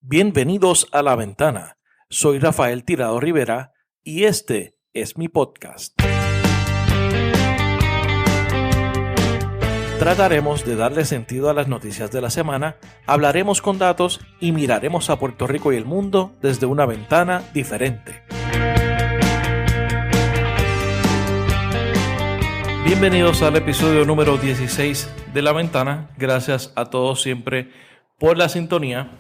Bienvenidos a La Ventana. Soy Rafael Tirado Rivera y este es mi podcast. Trataremos de darle sentido a las noticias de la semana, hablaremos con datos y miraremos a Puerto Rico y el mundo desde una ventana diferente. Bienvenidos al episodio número 16 de La Ventana. Gracias a todos siempre por la sintonía.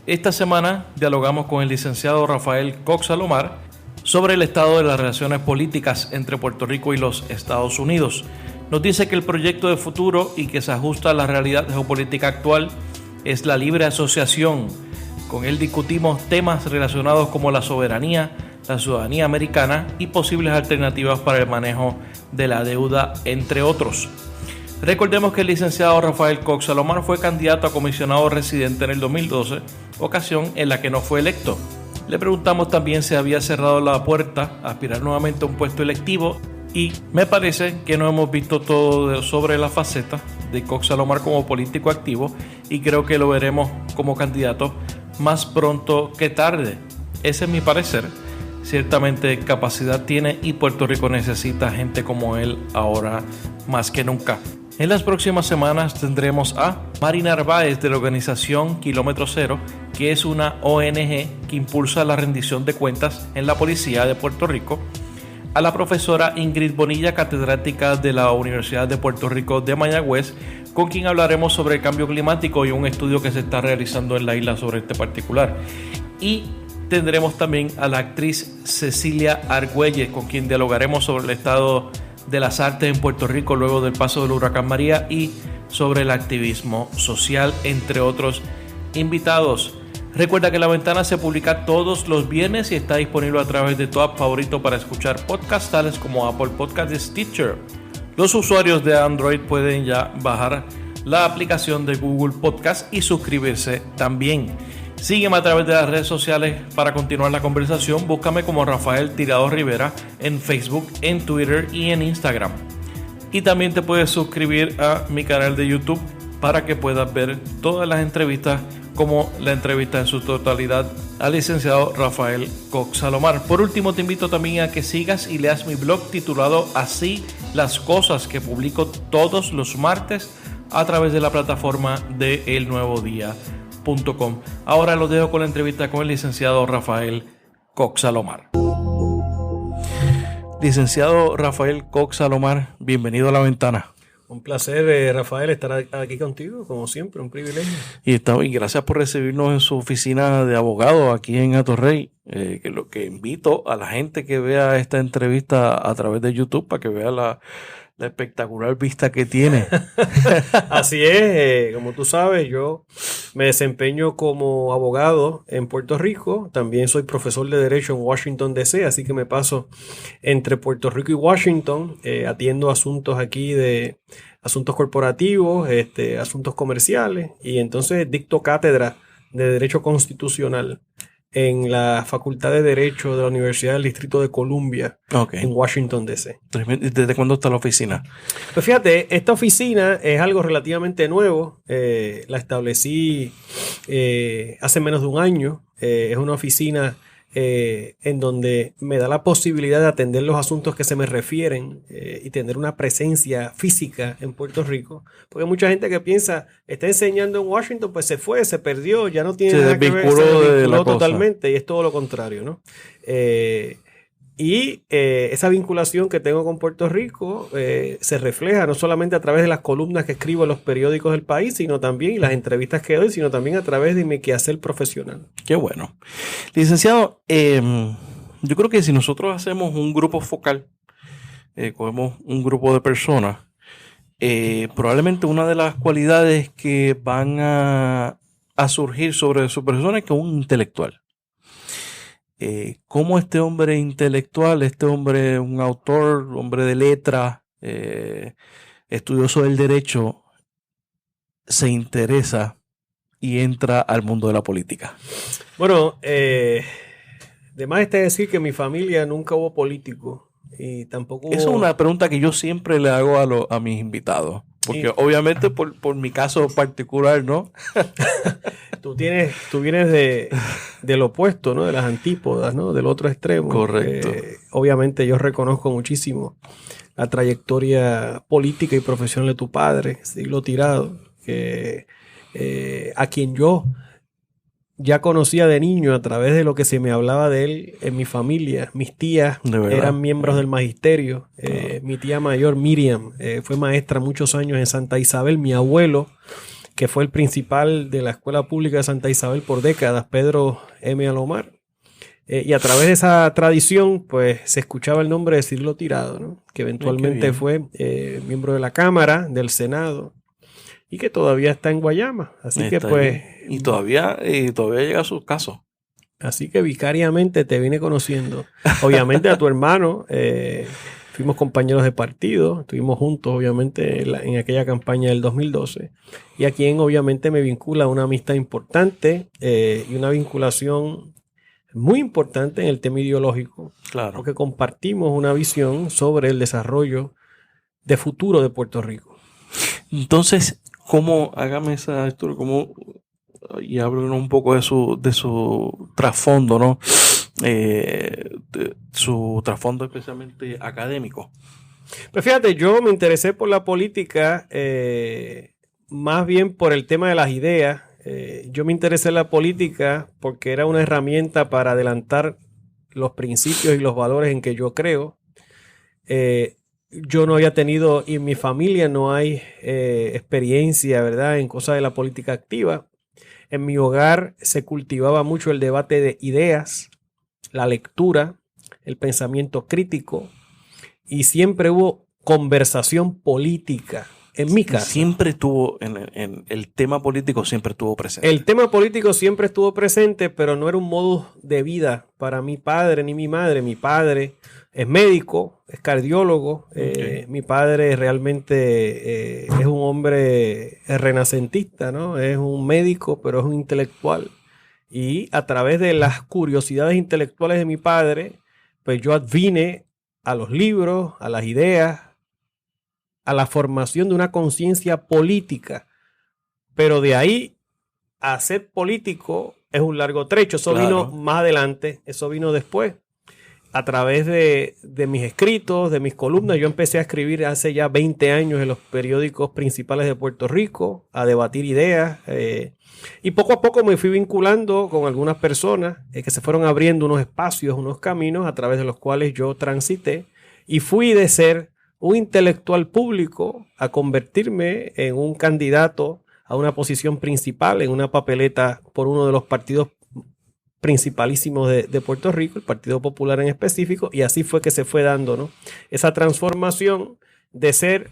Esta semana dialogamos con el licenciado Rafael Cox Salomar sobre el estado de las relaciones políticas entre Puerto Rico y los Estados Unidos. Nos dice que el proyecto de futuro y que se ajusta a la realidad geopolítica actual es la libre asociación. Con él discutimos temas relacionados como la soberanía, la ciudadanía americana y posibles alternativas para el manejo de la deuda, entre otros. Recordemos que el licenciado Rafael Cox Salomar fue candidato a comisionado residente en el 2012, ocasión en la que no fue electo. Le preguntamos también si había cerrado la puerta a aspirar nuevamente a un puesto electivo y me parece que no hemos visto todo sobre la faceta de Cox Salomar como político activo y creo que lo veremos como candidato más pronto que tarde. Ese es mi parecer. Ciertamente capacidad tiene y Puerto Rico necesita gente como él ahora más que nunca. En las próximas semanas tendremos a Mari Narváez de la organización Kilómetro Cero, que es una ONG que impulsa la rendición de cuentas en la policía de Puerto Rico, a la profesora Ingrid Bonilla, catedrática de la Universidad de Puerto Rico de Mayagüez, con quien hablaremos sobre el cambio climático y un estudio que se está realizando en la isla sobre este particular. Y tendremos también a la actriz Cecilia Argüelles, con quien dialogaremos sobre el estado de las artes en Puerto Rico luego del paso del huracán María y sobre el activismo social, entre otros invitados. Recuerda que La Ventana se publica todos los viernes y está disponible a través de tu app favorito para escuchar podcasts tales como Apple Podcasts y Stitcher. Los usuarios de Android pueden ya bajar la aplicación de Google Podcast y suscribirse también. Sígueme a través de las redes sociales para continuar la conversación. Búscame como Rafael Tirado Rivera en Facebook, en Twitter y en Instagram. Y también te puedes suscribir a mi canal de YouTube para que puedas ver todas las entrevistas, como la entrevista en su totalidad al licenciado Rafael Cox Salomar. Por último, te invito también a que sigas y leas mi blog titulado Así las Cosas, que publico todos los martes a través de la plataforma de elnuevodía.com. Ahora los dejo con la entrevista con el licenciado Rafael Cox Salomar. Licenciado Rafael Cox Salomar, bienvenido a La Ventana. Un placer, Rafael, estar aquí contigo, como siempre, un privilegio. Y gracias por recibirnos en su oficina de abogado aquí en Atorrey. Que lo que invito a la gente que vea esta entrevista a través de YouTube para que vea la espectacular vista que tiene. Así es, como tú sabes, yo me desempeño como abogado en Puerto Rico. También soy profesor de Derecho en Washington, D.C., así que me paso entre Puerto Rico y Washington. Atiendo asuntos aquí de asuntos corporativos, asuntos comerciales, y entonces dicto cátedra de Derecho Constitucional en la Facultad de Derecho de la Universidad del Distrito de Columbia, en Washington, D.C. ¿Desde cuándo está la oficina? Pues fíjate, esta oficina es algo relativamente nuevo. La establecí hace menos de un año. Es una oficina en donde me da la posibilidad de atender los asuntos que se me refieren y tener una presencia física en Puerto Rico, porque mucha gente que piensa, está enseñando en Washington, pues se fue, se perdió, ya no tiene nada que ver, se desvinculó totalmente, y es todo lo contrario, ¿no? Esa vinculación que tengo con Puerto Rico se refleja no solamente a través de las columnas que escribo en los periódicos del país, sino también, y las entrevistas que doy, sino también a través de mi quehacer profesional. Qué bueno. Licenciado, yo creo que si nosotros hacemos un grupo focal, cogemos un grupo de personas, probablemente una de las cualidades que van a surgir sobre su persona es que es un intelectual. Cómo este hombre intelectual, este hombre, un autor, hombre de letras, estudioso del derecho, se interesa y entra al mundo de la política. Bueno, de más está decir que en mi familia nunca hubo político y tampoco hubo... Esa es una pregunta que yo siempre le hago a mis invitados. Porque obviamente por mi caso particular, ¿no? Tú vienes del opuesto, ¿no? De las antípodas, ¿no? Del otro extremo. Correcto. Obviamente yo reconozco muchísimo la trayectoria política y profesional de tu padre, Siglo Tirado, a quien yo ya conocía de niño a través de lo que se me hablaba de él en mi familia. Mis tías eran miembros del magisterio. Mi tía mayor, Miriam, fue maestra muchos años en Santa Isabel. Mi abuelo, que fue el principal de la Escuela Pública de Santa Isabel por décadas, Pedro M. Alomar. Y a través de esa tradición, pues se escuchaba el nombre de Siglo Tirado, ¿no? Que eventualmente fue miembro de la Cámara, del Senado, y que todavía está en Guayama. Así que pues... Y todavía llega a sus casos. Así que vicariamente te vine conociendo. Obviamente a tu hermano, fuimos compañeros de partido, estuvimos juntos obviamente en aquella campaña del 2012, y a quien obviamente me vincula una amistad importante y una vinculación muy importante en el tema ideológico. Claro. Porque compartimos una visión sobre el desarrollo de futuro de Puerto Rico. Entonces, hágame esa historia, y háblenos un poco de su trasfondo, ¿no? Su trasfondo especialmente académico. Pues fíjate, yo me interesé por la política más bien por el tema de las ideas. Yo me interesé en la política porque era una herramienta para adelantar los principios y los valores en que yo creo. Yo no había tenido, y en mi familia no hay experiencia, ¿verdad?, en cosas de la política activa. En mi hogar se cultivaba mucho el debate de ideas, la lectura, el pensamiento crítico, y siempre hubo conversación política en mi casa. Siempre estuvo en el tema político, siempre estuvo presente. El tema político siempre estuvo presente, pero no era un modo de vida para mi padre ni mi madre. Mi padre es médico, es cardiólogo. Mi padre realmente es un hombre renacentista, ¿no? Es un médico, pero es un intelectual. Y a través de las curiosidades intelectuales de mi padre, pues yo advine a los libros, a las ideas, a la formación de una conciencia política. Pero de ahí a ser político es un largo trecho. Eso vino más adelante, eso vino después. A través de mis escritos, de mis columnas, yo empecé a escribir hace ya 20 años en los periódicos principales de Puerto Rico, a debatir ideas. Y poco a poco me fui vinculando con algunas personas que se fueron abriendo unos espacios, unos caminos a través de los cuales yo transité. Y fui de ser un intelectual público a convertirme en un candidato a una posición principal en una papeleta por uno de los partidos principalísimos de Puerto Rico, el Partido Popular en específico, y así fue que se fue dando, ¿no?, esa transformación de ser,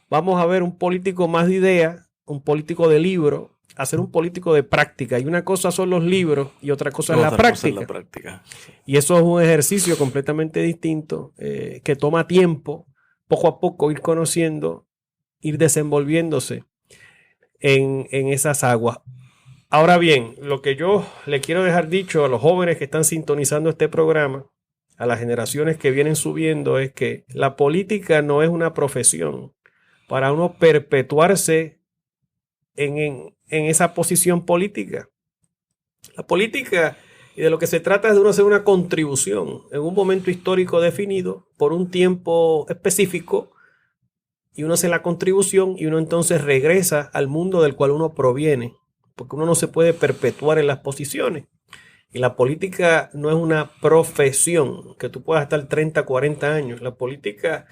vamos a ver, un político más de idea, un político de libro, a ser un político de práctica. Y una cosa son los libros y otra cosa es la práctica. Y eso es un ejercicio completamente distinto que toma tiempo, poco a poco ir conociendo, ir desenvolviéndose en esas aguas. Ahora bien, lo que yo le quiero dejar dicho a los jóvenes que están sintonizando este programa, a las generaciones que vienen subiendo, es que la política no es una profesión para uno perpetuarse en esa posición política. La política, y de lo que se trata, es de uno hacer una contribución en un momento histórico definido por un tiempo específico, y uno hace la contribución y uno entonces regresa al mundo del cual uno proviene, porque uno no se puede perpetuar en las posiciones. Y la política no es una profesión que tú puedas estar 30, 40 años. La política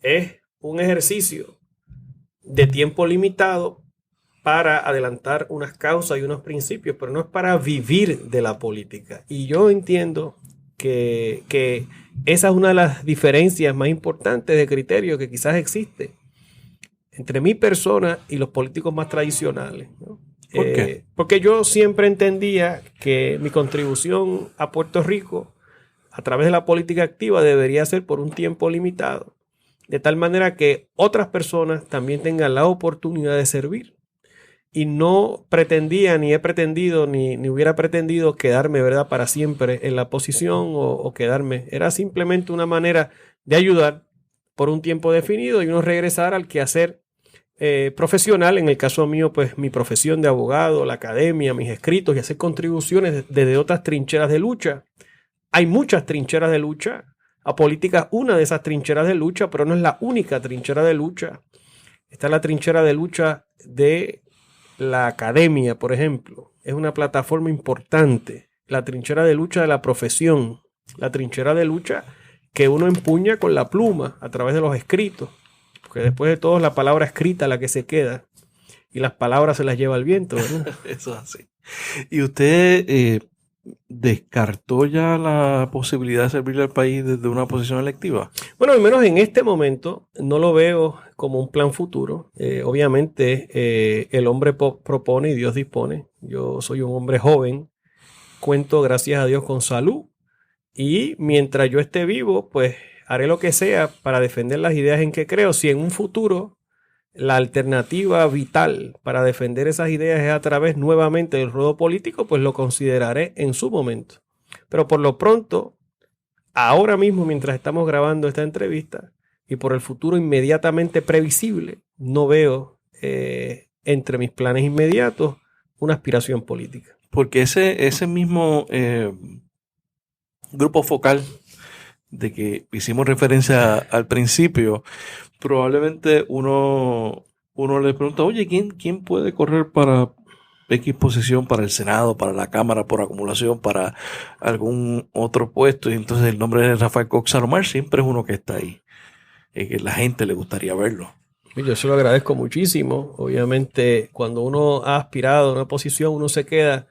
es un ejercicio de tiempo limitado para adelantar unas causas y unos principios, pero no es para vivir de la política. Y yo entiendo que esa es una de las diferencias más importantes de criterio que quizás existe entre mi persona y los políticos más tradicionales, ¿no? ¿Por qué? Porque yo siempre entendía que mi contribución a Puerto Rico a través de la política activa debería ser por un tiempo limitado, de tal manera que otras personas también tengan la oportunidad de servir. Y no pretendía, ni he pretendido, ni hubiera pretendido quedarme, ¿verdad?, para siempre en la posición o quedarme. Era simplemente una manera de ayudar por un tiempo definido y uno regresar al quehacer profesional, en el caso mío, pues mi profesión de abogado, la academia, mis escritos y hacer contribuciones desde otras trincheras de lucha. Hay muchas trincheras de lucha. La política es una de esas trincheras de lucha, pero no es la única trinchera de lucha. Está la trinchera de lucha de la academia, por ejemplo. Es una plataforma importante. La trinchera de lucha de la profesión. La trinchera de lucha que uno empuña con la pluma a través de los escritos. Porque después de todo es la palabra escrita la que se queda. Y las palabras se las lleva el viento, ¿verdad? Eso es así. ¿Y usted descartó ya la posibilidad de servirle al país desde una posición electiva? Bueno, al menos en este momento no lo veo como un plan futuro. Obviamente el hombre propone y Dios dispone. Yo soy un hombre joven, cuento gracias a Dios con salud y mientras yo esté vivo, pues haré lo que sea para defender las ideas en que creo. Si en un futuro la alternativa vital para defender esas ideas es a través nuevamente del ruedo político, pues lo consideraré en su momento. Pero por lo pronto, ahora mismo, mientras estamos grabando esta entrevista, y por el futuro inmediatamente previsible, no veo entre mis planes inmediatos una aspiración política. Porque ese mismo grupo focal de que hicimos referencia al principio, probablemente uno le pregunta, oye, ¿quién puede correr para X posición, para el Senado, para la Cámara, por acumulación, para algún otro puesto? Y entonces el nombre de Rafael Cox Salomar siempre es uno que está ahí, que la gente le gustaría verlo. Yo se lo agradezco muchísimo. Obviamente, cuando uno ha aspirado a una posición, uno se queda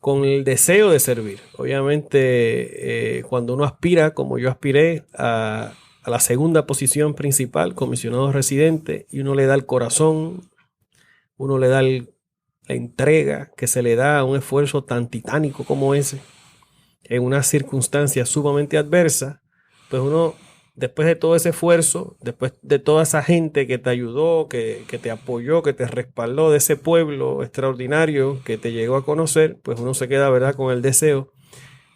con el deseo de servir. Obviamente, cuando uno aspira, como yo aspiré, a la segunda posición principal, comisionado residente, y uno le da el corazón, uno le da la entrega que se le da a un esfuerzo tan titánico como ese, en una circunstancia sumamente adversa, pues uno, después de todo ese esfuerzo, después de toda esa gente que te ayudó, que te apoyó, que te respaldó, de ese pueblo extraordinario que te llegó a conocer, pues uno se queda, ¿verdad?, con el deseo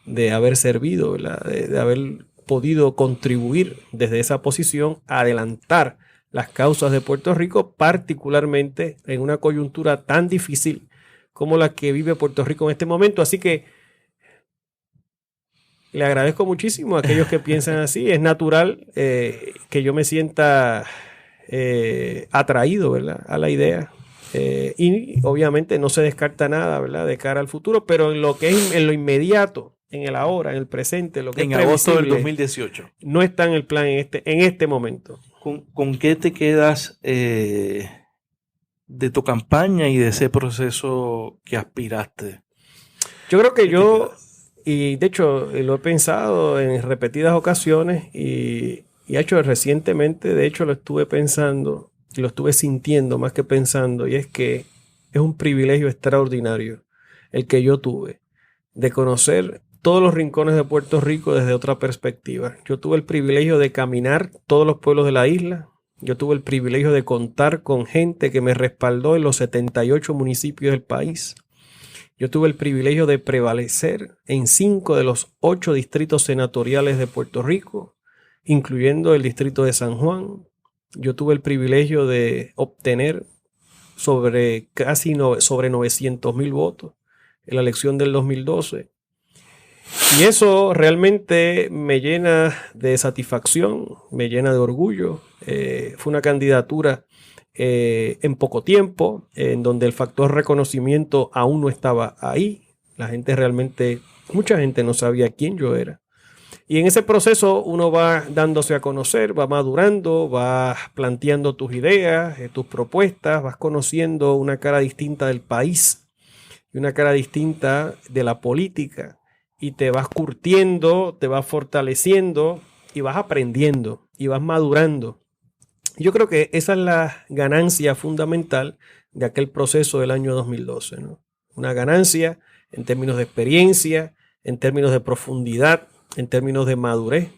de haber servido, ¿verdad?, de haber podido contribuir desde esa posición a adelantar las causas de Puerto Rico, particularmente en una coyuntura tan difícil como la que vive Puerto Rico en este momento. Así que le agradezco muchísimo a aquellos que piensan así. Es natural que yo me sienta atraído, ¿verdad?, a la idea. Y obviamente no se descarta nada, ¿verdad?, de cara al futuro, pero en lo que es en lo inmediato, en el ahora, en el presente, lo que en agosto del 2018. No está en el plan en este momento. ¿Con qué te quedas de tu campaña y de ese proceso que aspiraste? Yo creo que yo, y de hecho lo he pensado en repetidas ocasiones y hecho recientemente, de hecho lo estuve pensando y lo estuve sintiendo más que pensando, y es que es un privilegio extraordinario el que yo tuve de conocer todos los rincones de Puerto Rico desde otra perspectiva. Yo tuve el privilegio de caminar todos los pueblos de la isla. Yo tuve el privilegio de contar con gente que me respaldó en los 78 municipios del país. Yo tuve el privilegio de prevalecer en 5 de los 8 distritos senatoriales de Puerto Rico, incluyendo el distrito de San Juan. Yo tuve el privilegio de obtener sobre 900,000 votos en la elección del 2012. Y eso realmente me llena de satisfacción, me llena de orgullo. Fue una candidatura en poco tiempo, en donde el factor reconocimiento aún no estaba ahí. Mucha gente no sabía quién yo era. Y en ese proceso uno va dándose a conocer, va madurando, vas planteando tus ideas, tus propuestas, vas conociendo una cara distinta del país y una cara distinta de la política. Y te vas curtiendo, te vas fortaleciendo y vas aprendiendo y vas madurando. Yo creo que esa es la ganancia fundamental de aquel proceso del año 2012, ¿no? Una ganancia en términos de experiencia, en términos de profundidad, en términos de madurez.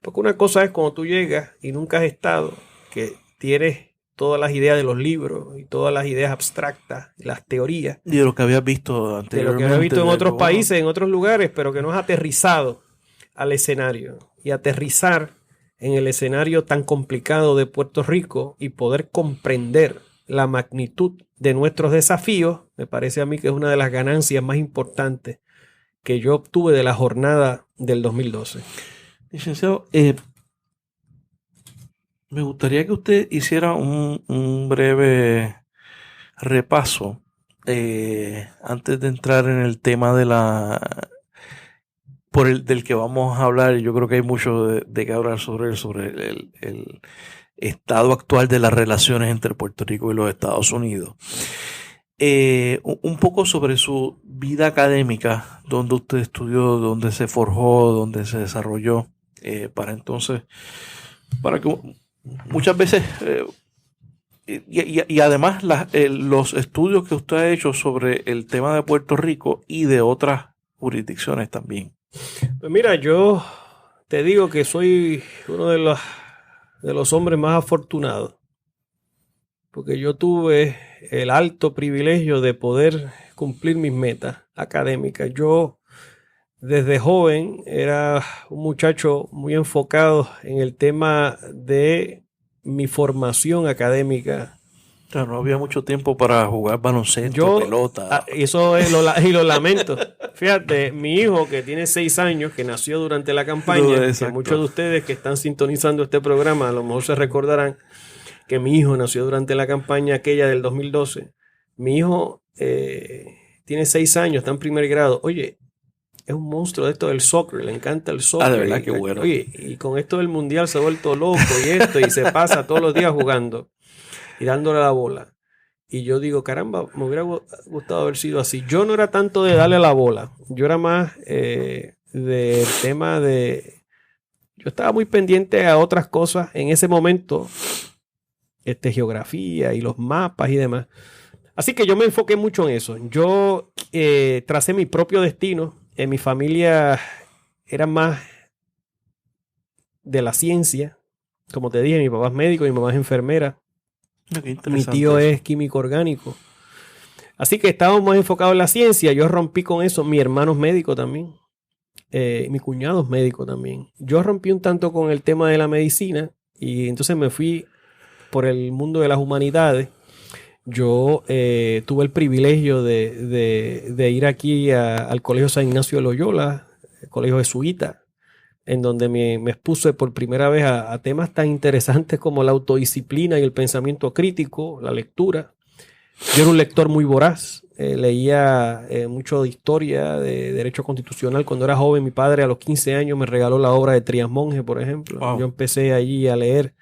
Porque una cosa es cuando tú llegas y nunca has estado, que tienes todas las ideas de los libros y todas las ideas abstractas, las teorías. Y de lo que habías visto anteriormente. De lo que habías visto en otros países, en otros lugares, pero que no has aterrizado al escenario. Y aterrizar en el escenario tan complicado de Puerto Rico y poder comprender la magnitud de nuestros desafíos, me parece a mí que es una de las ganancias más importantes que yo obtuve de la jornada del 2012. Licenciado, me gustaría que usted hiciera un breve repaso antes de entrar en el tema de del que vamos a hablar. Yo creo que hay mucho de qué hablar sobre el estado actual de las relaciones entre Puerto Rico y los Estados Unidos. Un poco sobre su vida académica, dónde usted estudió, dónde se forjó, dónde se desarrolló, para que muchas veces, y además los estudios que usted ha hecho sobre el tema de Puerto Rico y de otras jurisdicciones también. Pues mira, yo te digo que soy uno de los hombres más afortunados, porque yo tuve el alto privilegio de poder cumplir mis metas académicas. Yo desde joven era un muchacho muy enfocado en el tema de mi formación académica. O sea, no había mucho tiempo para jugar baloncesto, pelota. Eso es y lo lamento. Fíjate, mi hijo que tiene 6 años, que nació durante la campaña, que muchos de ustedes que están sintonizando este programa a lo mejor se recordarán que mi hijo nació durante la campaña aquella del 2012. Mi hijo tiene 6 años, está en primer grado. Oye, es un monstruo de esto del soccer, le encanta el soccer. De verdad, qué bueno. Oye, y con esto del mundial se ha vuelto loco y se pasa todos los días jugando y dándole la bola. Y yo digo, caramba, me hubiera gustado haber sido así. Yo no era tanto de darle la bola, yo era más del tema de... Yo estaba muy pendiente a otras cosas en ese momento, geografía y los mapas y demás. Así que yo me enfoqué mucho en eso. Yo tracé mi propio destino. En mi familia era más de la ciencia. Como te dije, mi papá es médico, mi mamá es enfermera. Mi tío es químico orgánico. Así que estábamos más enfocados en la ciencia. Yo rompí con eso. Mi hermano es médico también. Mi cuñado es médico también. Yo rompí un tanto con el tema de la medicina y entonces me fui por el mundo de las humanidades. Yo tuve el privilegio de ir aquí al Colegio San Ignacio de Loyola, el Colegio Jesuita, en donde me expuse por primera vez a temas tan interesantes como la autodisciplina y el pensamiento crítico, la lectura. Yo era un lector muy voraz, leía mucho de historia, de derecho constitucional. Cuando era joven, mi padre a los 15 años me regaló la obra de Trías Monge, por ejemplo. Wow. Yo empecé allí a leer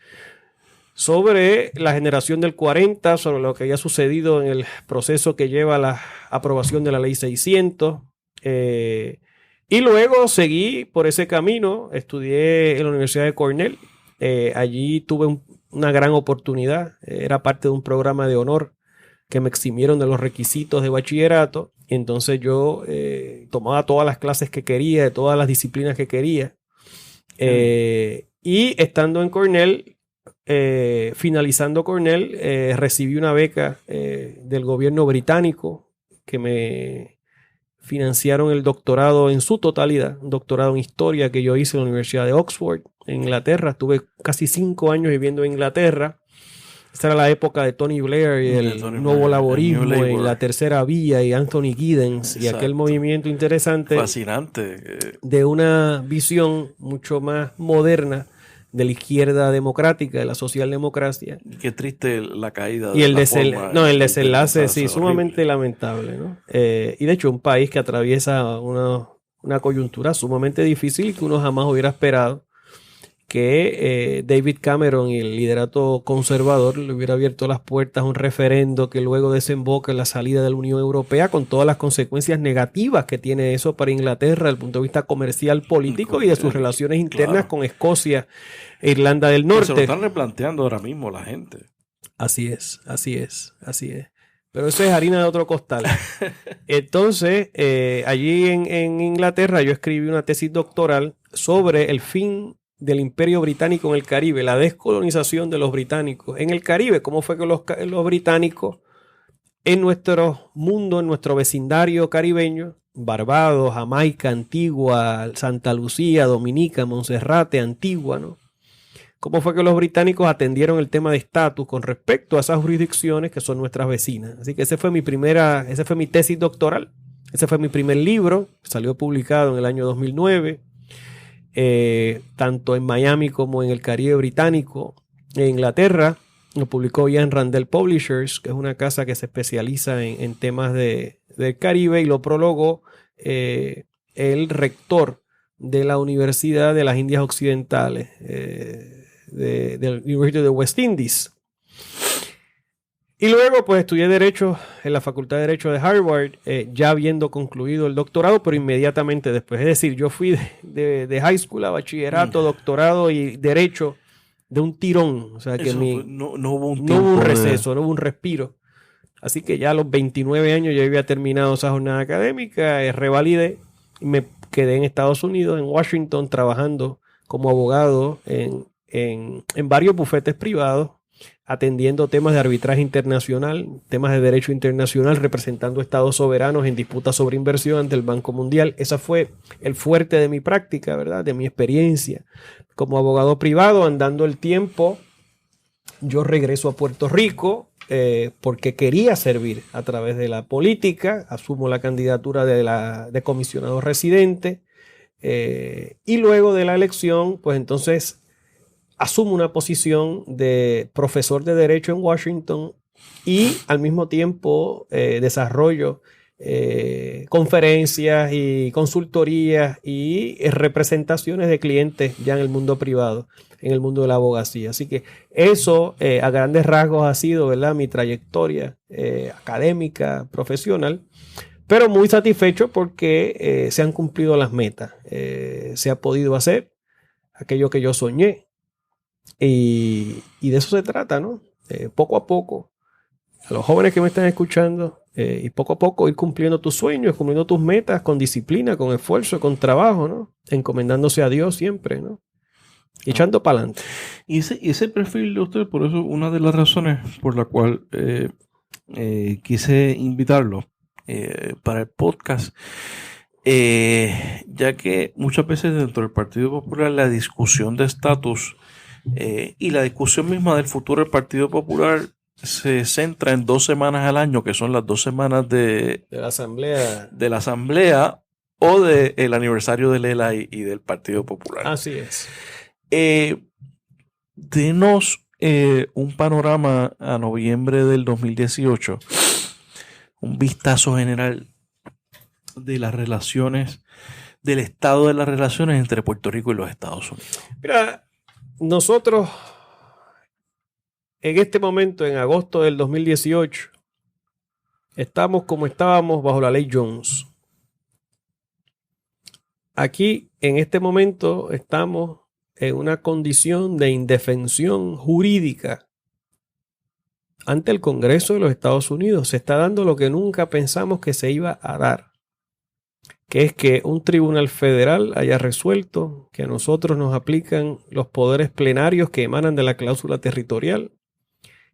sobre la generación del 40, sobre lo que había sucedido en el proceso que lleva a la aprobación de la Ley 600. Y luego seguí por ese camino, estudié en la Universidad de Cornell. Allí tuve una gran oportunidad, era parte de un programa de honor que me eximieron de los requisitos de bachillerato. Entonces yo tomaba todas las clases que quería, de todas las disciplinas que quería. Y estando en Cornell, finalizando Cornell, recibí una beca del gobierno británico que me financiaron el doctorado en su totalidad, un doctorado en historia que yo hice en la Universidad de Oxford, en Inglaterra. Estuve casi 5 años viviendo en Inglaterra. Esta era la época de Tony Blair y el nuevo laborismo en la tercera vía y Anthony Giddens. Exacto. Y aquel movimiento interesante. Fascinante. De una visión mucho más moderna de la izquierda democrática, de la socialdemocracia. Qué triste la caída. Y el desenlace, sí, sumamente lamentable, ¿no? Y de hecho un país que atraviesa una coyuntura sumamente difícil que uno jamás hubiera esperado que David Cameron y el liderato conservador le hubiera abierto las puertas a un referendo que luego desemboca en la salida de la Unión Europea, con todas las consecuencias negativas que tiene eso para Inglaterra desde el punto de vista comercial, político y de sus relaciones internas con Escocia e Irlanda del Norte. Se lo están replanteando ahora mismo la gente. Así es. Pero eso es harina de otro costal. Entonces, allí en Inglaterra yo escribí una tesis doctoral sobre el fin del Imperio Británico en el Caribe, la descolonización de los británicos en el Caribe. ¿Cómo fue que los británicos en nuestro mundo, en nuestro vecindario caribeño, Barbados, Jamaica, Antigua, Santa Lucía, Dominica, Monserrate, Antigua, ¿no? cómo fue que los británicos atendieron el tema de estatus con respecto a esas jurisdicciones que son nuestras vecinas. Así que esa fue mi tesis doctoral. Ese fue mi primer libro, salió publicado en el año 2009, tanto en Miami como en el Caribe británico, en Inglaterra. Lo publicó Ian Randell Publishers, que es una casa que se especializa en temas del Caribe, y lo prologó el rector de la Universidad de las Indias Occidentales, del University de West Indies. Y luego pues estudié Derecho en la Facultad de Derecho de Harvard, ya habiendo concluido el doctorado, pero inmediatamente después. Es decir, yo fui de high school a bachillerato, doctorado y Derecho de un tirón. O sea que no hubo un no hubo un receso, no hubo un respiro. Así que ya a los 29 años yo había terminado esa jornada académica, revalidé y me quedé en Estados Unidos, en Washington, trabajando como abogado en varios bufetes privados, atendiendo temas de arbitraje internacional, temas de derecho internacional, representando estados soberanos en disputas sobre inversión ante el Banco Mundial. Ese fue el fuerte de mi práctica, ¿verdad? De mi experiencia como abogado privado. Andando el tiempo, yo regreso a Puerto Rico porque quería servir a través de la política. Asumo la candidatura de comisionado residente y luego de la elección, pues entonces asumo una posición de profesor de Derecho en Washington y al mismo tiempo desarrollo conferencias y consultorías y representaciones de clientes ya en el mundo privado, en el mundo de la abogacía. Así que eso a grandes rasgos ha sido, ¿verdad?, mi trayectoria académica, profesional, pero muy satisfecho porque se han cumplido las metas. Se ha podido hacer aquello que yo soñé. Y de eso se trata, ¿no? Poco a poco, a los jóvenes que me están escuchando, y poco a poco ir cumpliendo tus sueños, cumpliendo tus metas con disciplina, con esfuerzo, con trabajo, ¿no? Encomendándose a Dios siempre, ¿no? Y echando para adelante. Y ese perfil de usted, por eso una de las razones por la cual quise invitarlo para el podcast, ya que muchas veces dentro del Partido Popular la discusión de estatus y la discusión misma del futuro del Partido Popular se centra en 2 semanas al año, que son las 2 semanas de la asamblea o del aniversario de Lela y del Partido Popular. Así es. Denos un panorama a noviembre del 2018, un vistazo general de las relaciones, del estado de las relaciones entre Puerto Rico y los Estados Unidos. Mira, nosotros en este momento, en agosto del 2018, estamos como estábamos bajo la ley Jones. Aquí, en este momento, estamos en una condición de indefensión jurídica ante el Congreso de los Estados Unidos. Se está dando lo que nunca pensamos que se iba a dar, que es que un tribunal federal haya resuelto que a nosotros nos aplican los poderes plenarios que emanan de la cláusula territorial,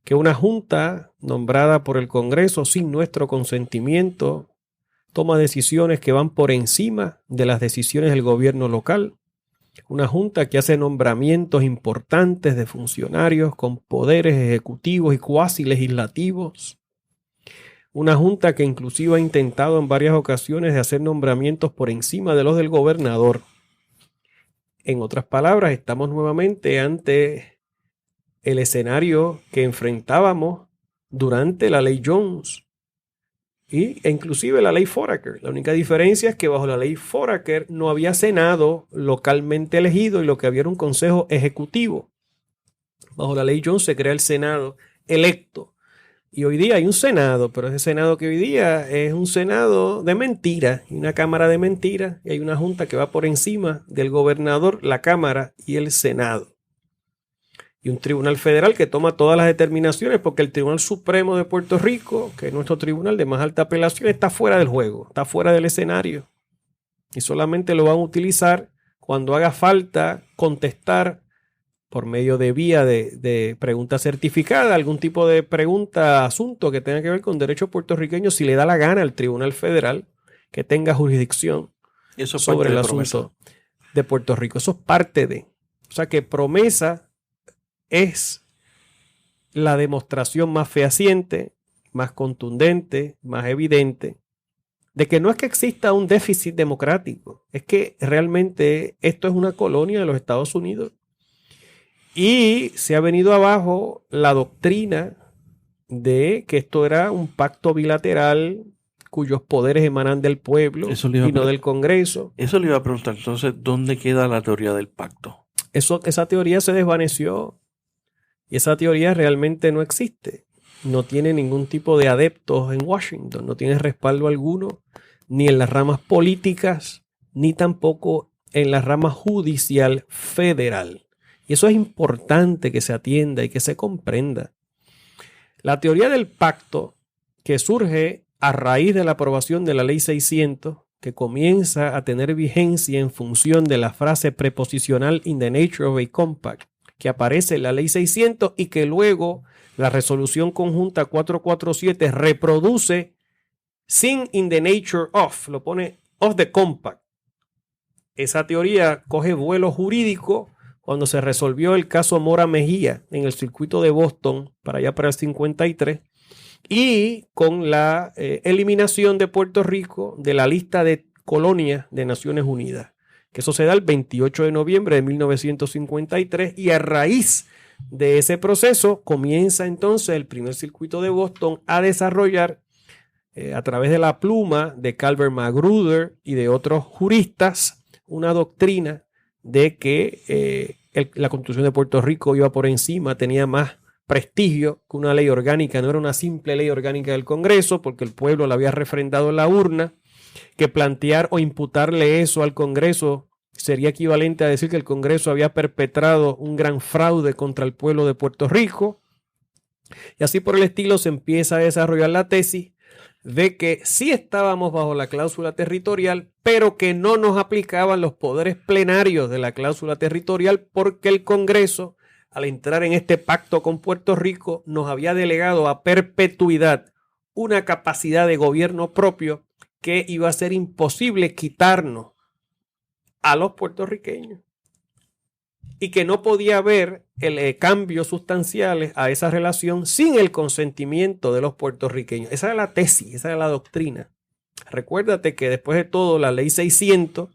que una junta nombrada por el Congreso sin nuestro consentimiento toma decisiones que van por encima de las decisiones del gobierno local, una junta que hace nombramientos importantes de funcionarios con poderes ejecutivos y cuasi legislativos, una junta que inclusive ha intentado en varias ocasiones de hacer nombramientos por encima de los del gobernador. En otras palabras, estamos nuevamente ante el escenario que enfrentábamos durante la ley Jones e inclusive la ley Foraker. La única diferencia es que bajo la ley Foraker no había Senado localmente elegido y lo que había era un consejo ejecutivo. Bajo la ley Jones se crea el Senado electo. Y hoy día hay un Senado, pero ese Senado que hoy día es un Senado de mentiras y una Cámara de mentiras. Y hay una Junta que va por encima del gobernador, la Cámara y el Senado. Y un tribunal federal que toma todas las determinaciones porque el Tribunal Supremo de Puerto Rico, que es nuestro tribunal de más alta apelación, está fuera del juego, está fuera del escenario. Y solamente lo van a utilizar cuando haga falta contestar por medio de vía de pregunta certificada, algún tipo de pregunta, asunto que tenga que ver con derecho puertorriqueño, si le da la gana al Tribunal Federal que tenga jurisdicción sobre el asunto de Puerto Rico. Eso es parte de. O sea que promesa es la demostración más fehaciente, más contundente, más evidente de que no es que exista un déficit democrático, es que realmente esto es una colonia de los Estados Unidos y se ha venido abajo la doctrina de que esto era un pacto bilateral cuyos poderes emanan del pueblo y no del Congreso. Eso le iba a preguntar, entonces, ¿dónde queda la teoría del pacto? Esa teoría se desvaneció y esa teoría realmente no existe. No tiene ningún tipo de adeptos en Washington, no tiene respaldo alguno, ni en las ramas políticas, ni tampoco en la rama judicial federal. Y eso es importante que se atienda y que se comprenda. La teoría del pacto, que surge a raíz de la aprobación de la Ley 600, que comienza a tener vigencia en función de la frase preposicional "in the nature of a compact", que aparece en la Ley 600 y que luego la resolución conjunta 447 reproduce sin "in the nature of", lo pone "of the compact". Esa teoría coge vuelo jurídico cuando se resolvió el caso Mora Mejía en el circuito de Boston para allá para el 53 y con la eliminación de Puerto Rico de la lista de colonias de Naciones Unidas, que eso se da el 28 de noviembre de 1953 y a raíz de ese proceso comienza entonces el primer circuito de Boston a desarrollar a través de la pluma de Calvert Magruder y de otros juristas una doctrina de que la Constitución de Puerto Rico iba por encima, tenía más prestigio que una ley orgánica, no era una simple ley orgánica del Congreso porque el pueblo la había refrendado en la urna, que plantear o imputarle eso al Congreso sería equivalente a decir que el Congreso había perpetrado un gran fraude contra el pueblo de Puerto Rico. Y así por el estilo se empieza a desarrollar la tesis de que sí estábamos bajo la cláusula territorial, pero que no nos aplicaban los poderes plenarios de la cláusula territorial porque el Congreso, al entrar en este pacto con Puerto Rico, nos había delegado a perpetuidad una capacidad de gobierno propio que iba a ser imposible quitarnos a los puertorriqueños y que no podía haber cambios sustanciales a esa relación sin el consentimiento de los puertorriqueños. Esa era la tesis, esa era la doctrina. Recuérdate que después de todo la Ley 600,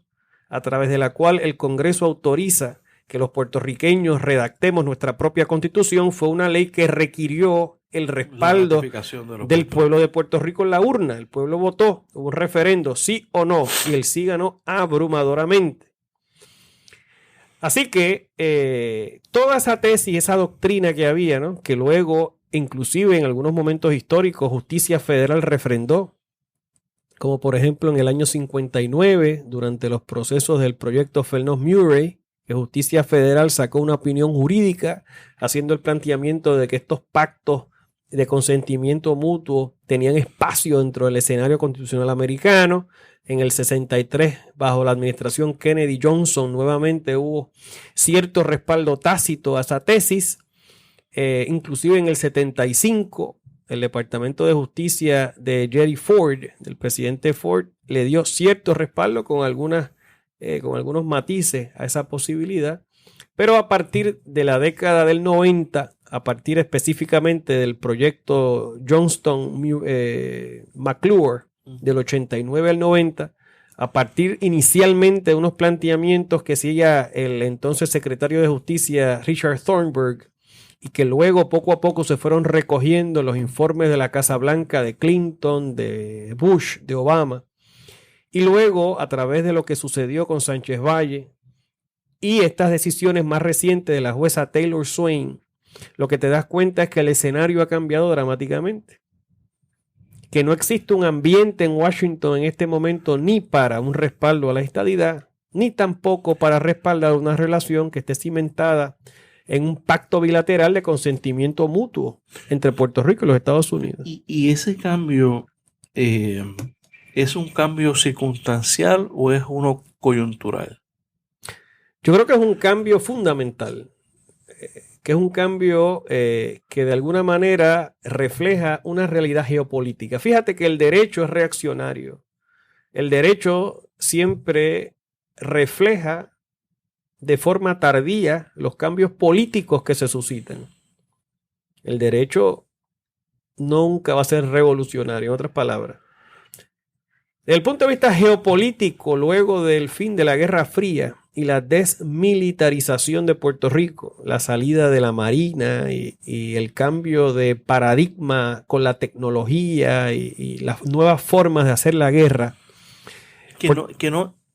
a través de la cual el Congreso autoriza que los puertorriqueños redactemos nuestra propia constitución, fue una ley que requirió el respaldo del pueblo de Puerto Rico en la urna. El pueblo votó, hubo un referendo, sí o no, y el sí ganó abrumadoramente. Así que toda esa tesis, esa doctrina que había, ¿no?, que luego, inclusive en algunos momentos históricos, Justicia Federal refrendó, como por ejemplo en el año 59, durante los procesos del proyecto Felnoff-Murray, que Justicia Federal sacó una opinión jurídica haciendo el planteamiento de que estos pactos de consentimiento mutuo tenían espacio dentro del escenario constitucional americano. En el 63, bajo la administración Kennedy Johnson, nuevamente hubo cierto respaldo tácito a esa tesis. Inclusive en el 75, el Departamento de Justicia de Jerry Ford, del presidente Ford, le dio cierto respaldo con algunos matices a esa posibilidad. Pero a partir de la década del 90, a partir específicamente del proyecto Johnston-McClure, del 89 al 90, a partir inicialmente de unos planteamientos que hacía el entonces secretario de Justicia Richard Thornburg y que luego poco a poco se fueron recogiendo los informes de la Casa Blanca de Clinton, de Bush, de Obama, y luego a través de lo que sucedió con Sánchez Valle y estas decisiones más recientes de la jueza Taylor Swain, lo que te das cuenta es que el escenario ha cambiado dramáticamente. Que no existe un ambiente en Washington en este momento ni para un respaldo a la estadidad, ni tampoco para respaldar una relación que esté cimentada en un pacto bilateral de consentimiento mutuo entre Puerto Rico y los Estados Unidos. ¿Y ese cambio es un cambio circunstancial o es uno coyuntural? Yo creo que es un cambio fundamental. Que es un cambio que de alguna manera refleja una realidad geopolítica. Fíjate que el derecho es reaccionario. El derecho siempre refleja de forma tardía los cambios políticos que se suscitan. El derecho nunca va a ser revolucionario, en otras palabras. Desde el punto de vista geopolítico, luego del fin de la Guerra Fría y la desmilitarización de Puerto Rico, la salida de la Marina y el cambio de paradigma con la tecnología y las nuevas formas de hacer la guerra.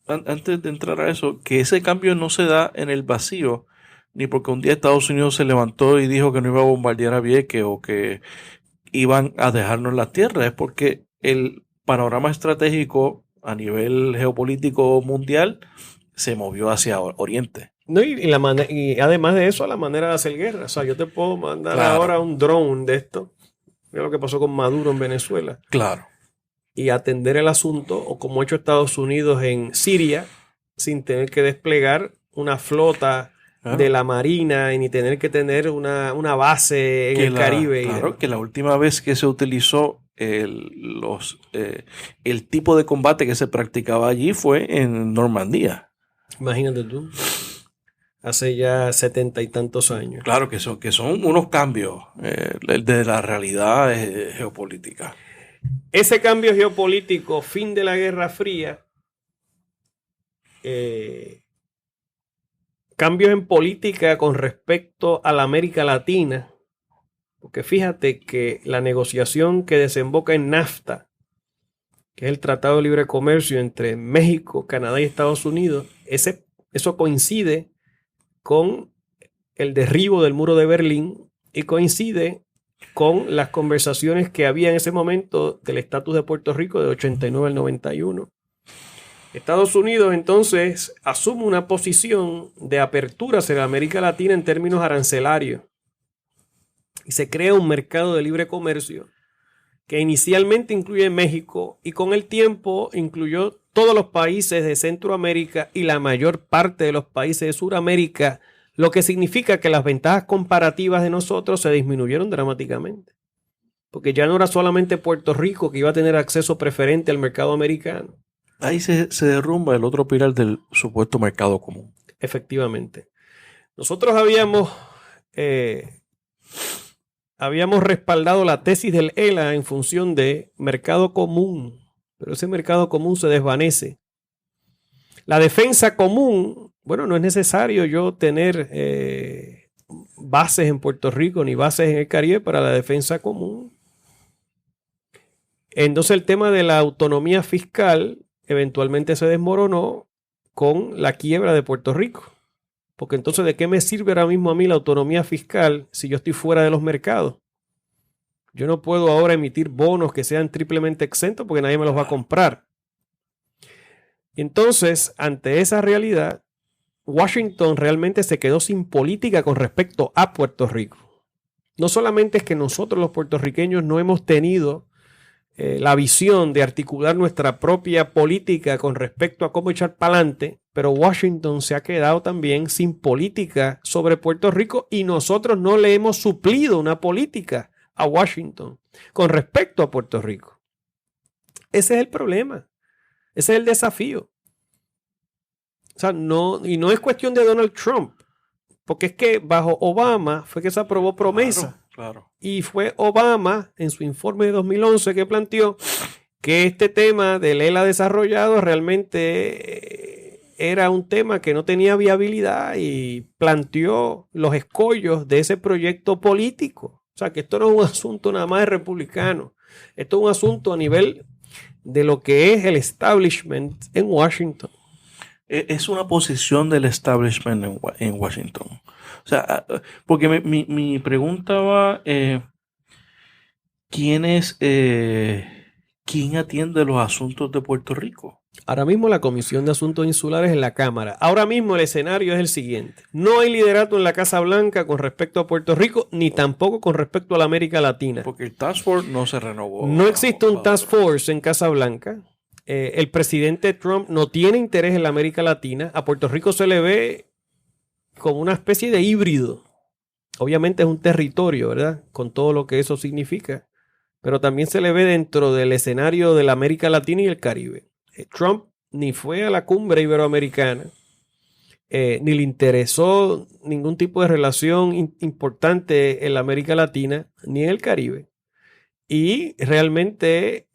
Antes de entrar a eso, que ese cambio no se da en el vacío, ni porque un día Estados Unidos se levantó y dijo que no iba a bombardear a Vieques o que iban a dejarnos las tierras, es porque el panorama estratégico a nivel geopolítico mundial se movió hacia Oriente. No, y además de eso, la manera de hacer guerra. O sea, yo te puedo mandar ahora un drone de esto. Mira lo que pasó con Maduro en Venezuela. Claro. Y atender el asunto, o como ha hecho Estados Unidos en Siria, sin tener que desplegar una flota de la Marina y ni tener que tener una base en el Caribe. Claro, que la última vez que se utilizó el tipo de combate que se practicaba allí fue en Normandía. Imagínate tú. Hace ya 70 y tantos años. Claro que son unos cambios de la realidad geopolítica. Ese cambio geopolítico, fin de la Guerra Fría, cambios en política con respecto a la América Latina, porque fíjate que la negociación que desemboca en NAFTA, que es el Tratado de Libre Comercio entre México, Canadá y Estados Unidos, eso coincide con el derribo del muro de Berlín y coincide con las conversaciones que había en ese momento del estatus de Puerto Rico de 89 al 91. Estados Unidos entonces asume una posición de apertura hacia América Latina en términos arancelarios y se crea un mercado de libre comercio que inicialmente incluye México y con el tiempo incluyó todos los países de Centroamérica y la mayor parte de los países de Sudamérica, lo que significa que las ventajas comparativas de nosotros se disminuyeron dramáticamente. Porque ya no era solamente Puerto Rico que iba a tener acceso preferente al mercado americano. Ahí se derrumba el otro pilar del supuesto mercado común. Efectivamente. Nosotros habíamos respaldado la tesis del ELA en función de mercado común, pero ese mercado común se desvanece. La defensa común, bueno, no es necesario yo tener bases en Puerto Rico ni bases en el Caribe para la defensa común. Entonces el tema de la autonomía fiscal eventualmente se desmoronó con la quiebra de Puerto Rico. Porque entonces, ¿de qué me sirve ahora mismo a mí la autonomía fiscal si yo estoy fuera de los mercados? Yo no puedo ahora emitir bonos que sean triplemente exentos porque nadie me los va a comprar. Y entonces, ante esa realidad, Washington realmente se quedó sin política con respecto a Puerto Rico. No solamente es que nosotros los puertorriqueños no hemos tenido la visión de articular nuestra propia política con respecto a cómo echar para adelante, pero Washington se ha quedado también sin política sobre Puerto Rico y nosotros no le hemos suplido una política a Washington con respecto a Puerto Rico. Ese es el problema. Ese es el desafío. O sea, no es cuestión de Donald Trump, porque es que bajo Obama fue que se aprobó Promesa. Claro. Y fue Obama en su informe de 2011 que planteó que este tema del ELA desarrollado realmente era un tema que no tenía viabilidad y planteó los escollos de ese proyecto político. O sea, que esto no es un asunto nada más de republicano. Esto es un asunto a nivel de lo que es el establishment en Washington. Es una posición del establishment en Washington. O sea, porque mi pregunta va, ¿quién atiende los asuntos de Puerto Rico? Ahora mismo la Comisión de Asuntos Insulares en la Cámara. Ahora mismo el escenario es el siguiente. No hay liderato en la Casa Blanca con respecto a Puerto Rico, ni tampoco con respecto a la América Latina. Porque el Task Force no se renovó. No existe un Task Force en Casa Blanca. El presidente Trump no tiene interés en la América Latina. A Puerto Rico se le ve como una especie de híbrido. Obviamente es un territorio, ¿verdad? Con todo lo que eso significa. Pero también se le ve dentro del escenario de la América Latina y el Caribe. Trump ni fue a la cumbre iberoamericana, ni le interesó ningún tipo de relación importante en la América Latina ni en el Caribe. Y realmente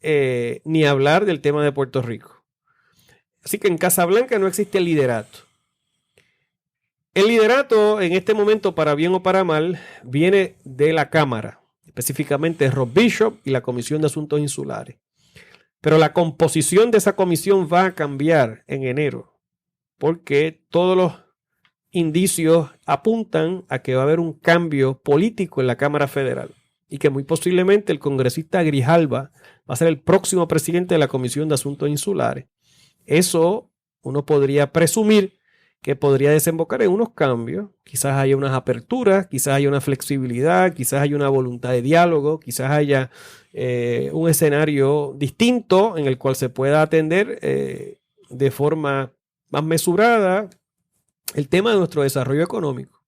ni hablar del tema de Puerto Rico. Así que en Casablanca no existe el liderato. El liderato en este momento, para bien o para mal, viene de la Cámara, específicamente Rob Bishop y la Comisión de Asuntos Insulares. Pero la composición de esa comisión va a cambiar en enero, porque todos los indicios apuntan a que va a haber un cambio político en la Cámara Federal y que muy posiblemente el congresista Grijalva va a ser el próximo presidente de la Comisión de Asuntos Insulares. Eso uno podría presumir que podría desembocar en unos cambios. Quizás haya unas aperturas, quizás haya una flexibilidad, quizás haya una voluntad de diálogo, quizás haya un escenario distinto en el cual se pueda atender de forma más mesurada el tema de nuestro desarrollo económico.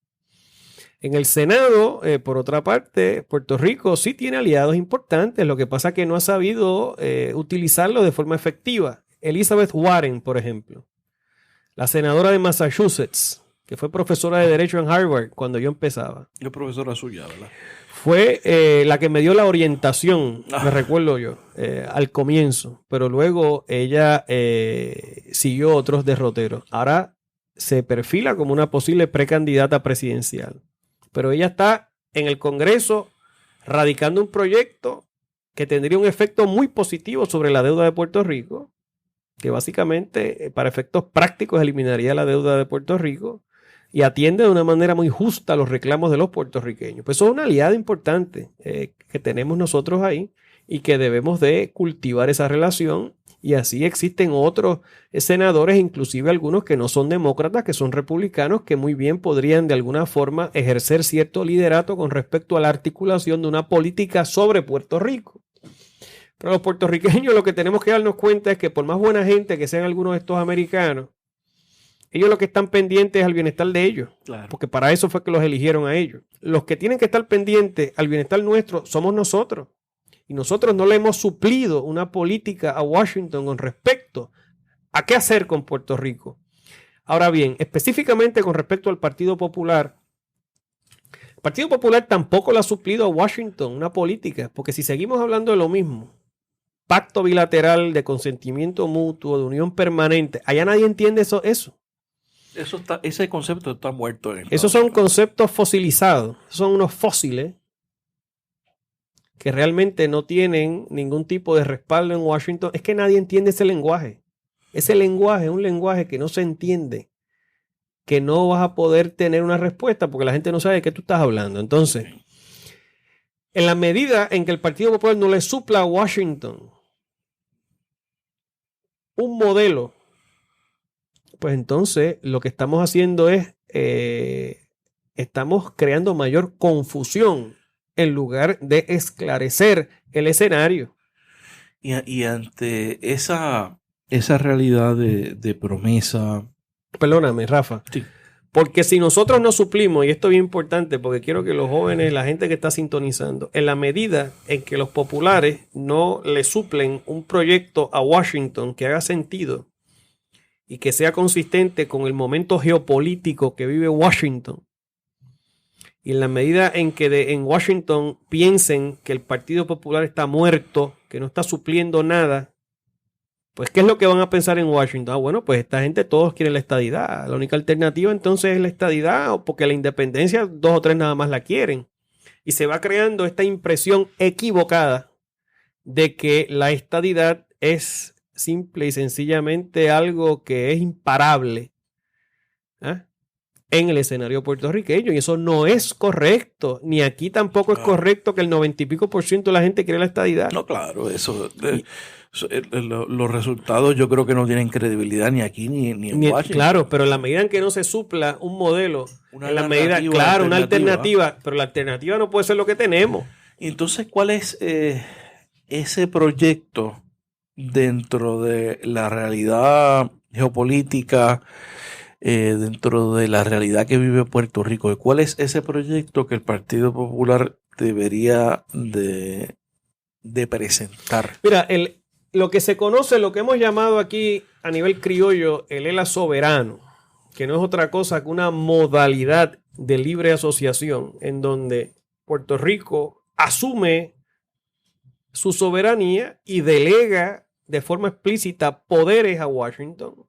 En el Senado, por otra parte, Puerto Rico sí tiene aliados importantes, lo que pasa es que no ha sabido utilizarlo de forma efectiva. Elizabeth Warren, por ejemplo, la senadora de Massachusetts, que fue profesora de Derecho en Harvard cuando yo empezaba. Es profesora suya, ¿verdad? Fue la que me dio la orientación, me recuerdo yo, al comienzo, pero luego ella siguió otros derroteros. Ahora se perfila como una posible precandidata presidencial, pero ella está en el Congreso radicando un proyecto que tendría un efecto muy positivo sobre la deuda de Puerto Rico, que básicamente para efectos prácticos eliminaría la deuda de Puerto Rico y atiende de una manera muy justa los reclamos de los puertorriqueños. Pues eso es una aliada importante que tenemos nosotros ahí y que debemos de cultivar esa relación, y así existen otros senadores, inclusive algunos que no son demócratas, que son republicanos, que muy bien podrían de alguna forma ejercer cierto liderato con respecto a la articulación de una política sobre Puerto Rico. Pero los puertorriqueños lo que tenemos que darnos cuenta es que por más buena gente que sean algunos de estos americanos, ellos lo que están pendientes es al bienestar de ellos. Claro. Porque para eso fue que los eligieron a ellos. Los que tienen que estar pendientes al bienestar nuestro somos nosotros. Y nosotros no le hemos suplido una política a Washington con respecto a qué hacer con Puerto Rico. Ahora bien, específicamente con respecto al Partido Popular, el Partido Popular tampoco le ha suplido a Washington una política, porque si seguimos hablando de lo mismo, pacto bilateral de consentimiento mutuo, de unión permanente, allá nadie entiende eso. Ese concepto está muerto. Esos son conceptos fosilizados, son unos fósiles que realmente no tienen ningún tipo de respaldo en Washington. Es que nadie entiende ese lenguaje. Ese lenguaje es un lenguaje que no se entiende, que no vas a poder tener una respuesta porque la gente no sabe de qué tú estás hablando. Entonces, en la medida en que el Partido Popular no le supla a Washington un modelo, pues entonces lo que estamos haciendo es, estamos creando mayor confusión en lugar de esclarecer el escenario. Y ante esa realidad de promesa... Perdóname, Rafa. Sí. Porque si nosotros no suplimos, y esto es bien importante porque quiero que los jóvenes, la gente que está sintonizando, en la medida en que los populares no le suplen un proyecto a Washington que haga sentido y que sea consistente con el momento geopolítico que vive Washington, y en la medida en que en Washington piensen que el Partido Popular está muerto, que no está supliendo nada, pues ¿qué es lo que van a pensar en Washington? Bueno, pues esta gente todos quieren la estadidad. La única alternativa entonces es la estadidad, porque la independencia 2 o 3 nada más la quieren. Y se va creando esta impresión equivocada de que la estadidad es simple y sencillamente algo que es imparable en el escenario puertorriqueño, y eso no es correcto, ni aquí tampoco es correcto que el 90 y pico % de la gente quiere la estadidad. No, claro, los resultados yo creo que no tienen credibilidad ni aquí ni en Washington. Claro, pero en la medida en que no se supla un modelo, una alternativa, pero la alternativa no puede ser lo que tenemos. Y entonces, ¿cuál es ese proyecto dentro de la realidad geopolítica, dentro de la realidad que vive Puerto Rico? ¿Cuál es ese proyecto que el Partido Popular debería de presentar? Mira, lo que se conoce, lo que hemos llamado aquí a nivel criollo, el ELA soberano, que no es otra cosa que una modalidad de libre asociación en donde Puerto Rico asume su soberanía y delega de forma explícita poderes a Washington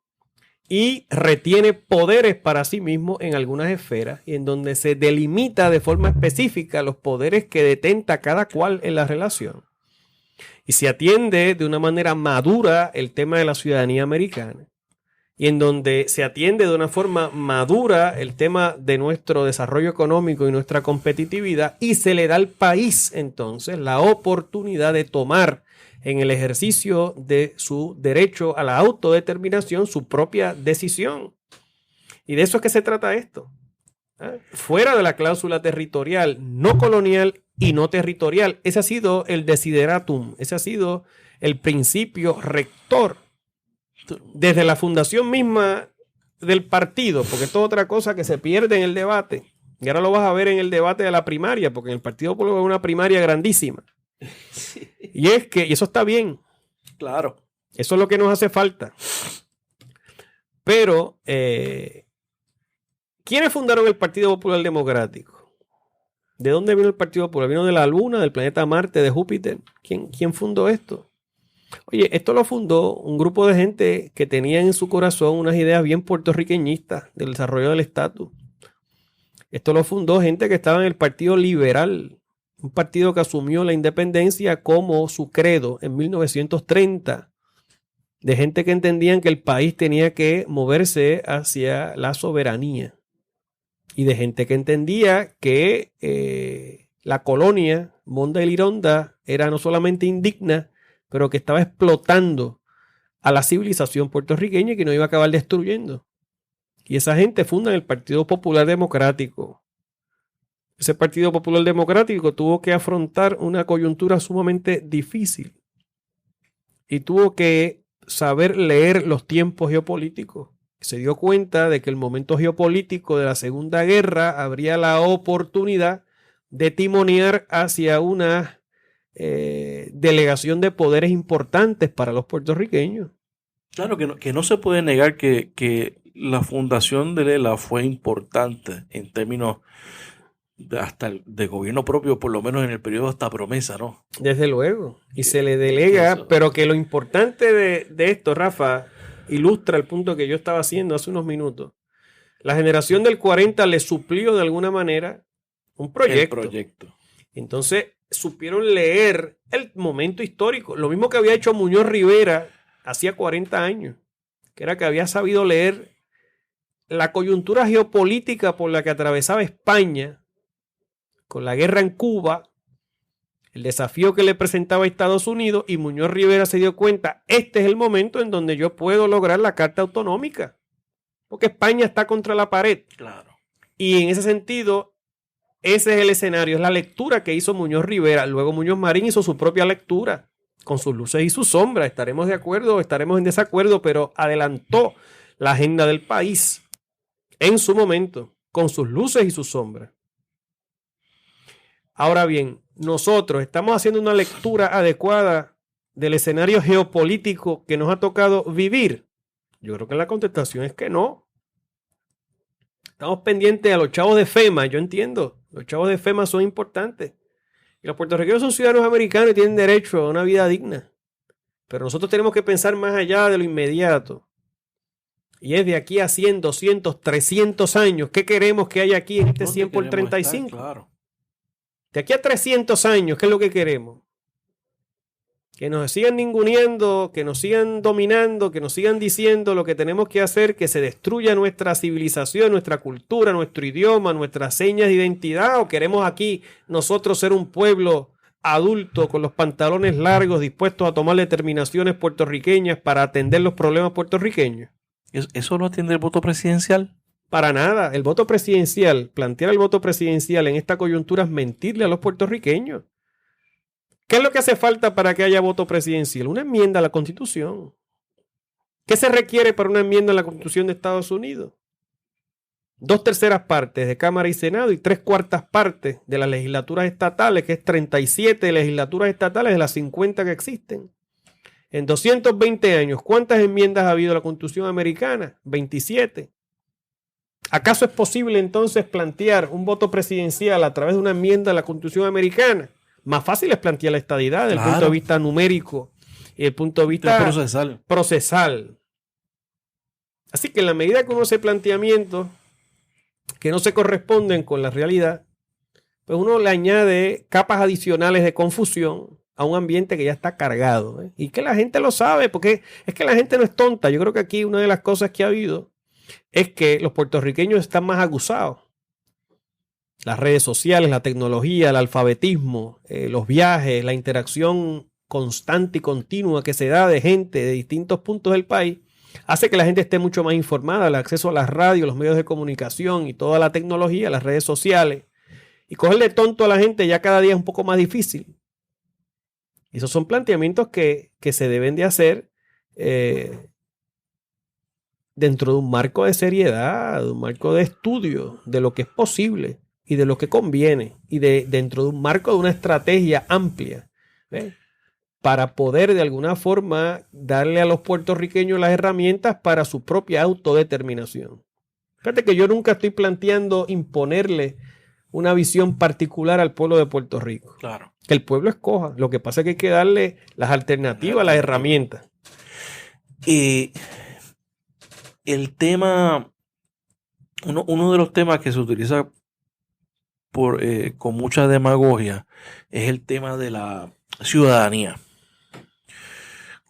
y retiene poderes para sí mismo en algunas esferas y en donde se delimita de forma específica los poderes que detenta cada cual en la relación. Y se atiende de una manera madura el tema de la ciudadanía americana y en donde se atiende de una forma madura el tema de nuestro desarrollo económico y nuestra competitividad y se le da al país entonces la oportunidad de tomar en el ejercicio de su derecho a la autodeterminación su propia decisión. Y de eso es que se trata esto. Fuera de la cláusula territorial, no colonial y no territorial. Ese ha sido el desideratum, ese ha sido el principio rector desde la fundación misma del partido, porque esto es otra cosa que se pierde en el debate. Y ahora lo vas a ver en el debate de la primaria, porque en el Partido Popular es una primaria grandísima. Sí. Y es que, y eso está bien. Claro. Eso es lo que nos hace falta. Pero, ¿quiénes fundaron el Partido Popular Democrático? ¿De dónde vino el Partido Popular? ¿Vino de la Luna, del planeta Marte, de Júpiter? ¿Quién fundó esto? Oye, esto lo fundó un grupo de gente que tenía en su corazón unas ideas bien puertorriqueñistas del desarrollo del estatus. Esto lo fundó gente que estaba en el Partido Liberal, un partido que asumió la independencia como su credo en 1930, de gente que entendían que el país tenía que moverse hacia la soberanía y de gente que entendía que la colonia Monda y Lironda era no solamente indigna, pero que estaba explotando a la civilización puertorriqueña y que nos iba a acabar destruyendo. Y esa gente funda el Partido Popular Democrático. Ese Partido Popular Democrático tuvo que afrontar una coyuntura sumamente difícil y tuvo que saber leer los tiempos geopolíticos. Se dio cuenta de que el momento geopolítico de la Segunda Guerra habría la oportunidad de timonear hacia una delegación de poderes importantes para los puertorriqueños. Claro que no se puede negar que la fundación de Lela fue importante en términos hasta de gobierno propio, por lo menos en el periodo hasta promesa, ¿no? Desde luego. Y se le delega, pero que lo importante de esto, Rafa, ilustra el punto que yo estaba haciendo hace unos minutos. La generación del 40 le suplió de alguna manera un proyecto. El proyecto. Entonces supieron leer el momento histórico. Lo mismo que había hecho Muñoz Rivera hacía 40 años, que era que había sabido leer la coyuntura geopolítica por la que atravesaba España, con la guerra en Cuba, el desafío que le presentaba a Estados Unidos, y Muñoz Rivera se dio cuenta, este es el momento en donde yo puedo lograr la Carta Autonómica, porque España está contra la pared. Claro. Y en ese sentido, ese es el escenario, es la lectura que hizo Muñoz Rivera. Luego Muñoz Marín hizo su propia lectura, con sus luces y sus sombras. Estaremos de acuerdo o estaremos en desacuerdo, pero adelantó la agenda del país en su momento, con sus luces y sus sombras. Ahora bien, nosotros estamos haciendo una lectura adecuada del escenario geopolítico que nos ha tocado vivir. Yo creo que la contestación es que no. Estamos pendientes a los chavos de FEMA, yo entiendo. Los chavos de FEMA son importantes. Y los puertorriqueños son ciudadanos americanos y tienen derecho a una vida digna. Pero nosotros tenemos que pensar más allá de lo inmediato. Y es de aquí a 100, 200, 300 años. ¿Qué queremos que haya aquí en este 100 por 35? Estar, claro. De aquí a 300 años, ¿qué es lo que queremos? Que nos sigan ninguneando, que nos sigan dominando, que nos sigan diciendo lo que tenemos que hacer, que se destruya nuestra civilización, nuestra cultura, nuestro idioma, nuestras señas de identidad, o queremos aquí nosotros ser un pueblo adulto con los pantalones largos dispuestos a tomar determinaciones puertorriqueñas para atender los problemas puertorriqueños. ¿Eso no atiende el voto presidencial? Para nada. El voto presidencial, plantear el voto presidencial en esta coyuntura es mentirle a los puertorriqueños. ¿Qué es lo que hace falta para que haya voto presidencial? Una enmienda a la Constitución. ¿Qué se requiere para una enmienda a la Constitución de Estados Unidos? 2/3 partes de Cámara y Senado y 3/4 partes de las legislaturas estatales, que es 37 legislaturas estatales de las 50 que existen. En 220 años, ¿cuántas enmiendas ha habido a la Constitución americana? 27. ¿Acaso es posible entonces plantear un voto presidencial a través de una enmienda a la Constitución americana? Más fácil es plantear la estadidad desde el punto de vista numérico y desde el punto de vista procesal. Así que en la medida que uno hace planteamientos que no se corresponden con la realidad, pues uno le añade capas adicionales de confusión a un ambiente que ya está cargado, ¿eh? Y que la gente lo sabe, porque es que la gente no es tonta. Yo creo que aquí una de las cosas que ha habido es que los puertorriqueños están más aguzados. Las redes sociales, la tecnología, el alfabetismo, los viajes, la interacción constante y continua que se da de gente de distintos puntos del país, hace que la gente esté mucho más informada. El acceso a las radios, los medios de comunicación y toda la tecnología, las redes sociales. Y cogerle tonto a la gente ya cada día es un poco más difícil. Y esos son planteamientos que se deben de hacer dentro de un marco de seriedad, de un marco de estudio, de lo que es posible y de lo que conviene, y dentro de un marco de una estrategia amplia, ¿ves? Para poder de alguna forma darle a los puertorriqueños las herramientas para su propia autodeterminación. Fíjate que yo nunca estoy planteando imponerle una visión particular al pueblo de Puerto Rico. Claro. Que el pueblo escoja. Lo que pasa es que hay que darle las alternativas, las herramientas. Y el tema, uno de los temas que se utiliza con mucha demagogia es el tema de la ciudadanía.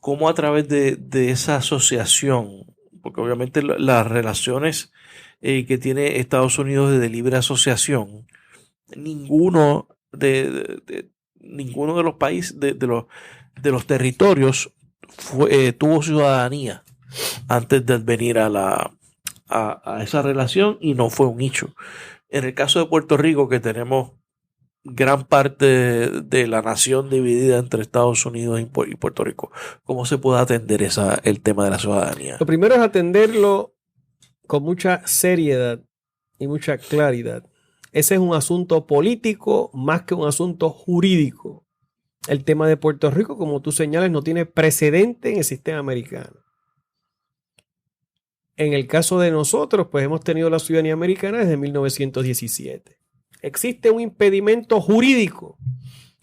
Cómo a través de esa asociación, porque obviamente las relaciones que tiene Estados Unidos de libre asociación, ninguno de los países, de los territorios tuvo ciudadanía antes de venir a esa relación, y no fue un hecho. En el caso de Puerto Rico, que tenemos gran parte de la nación dividida entre Estados Unidos y Puerto Rico, ¿cómo se puede atender el tema de la ciudadanía? Lo primero es atenderlo con mucha seriedad y mucha claridad. Ese es un asunto político más que un asunto jurídico. El tema de Puerto Rico, como tú señalas, no tiene precedente en el sistema americano. En el caso de nosotros, pues hemos tenido la ciudadanía americana desde 1917. Existe un impedimento jurídico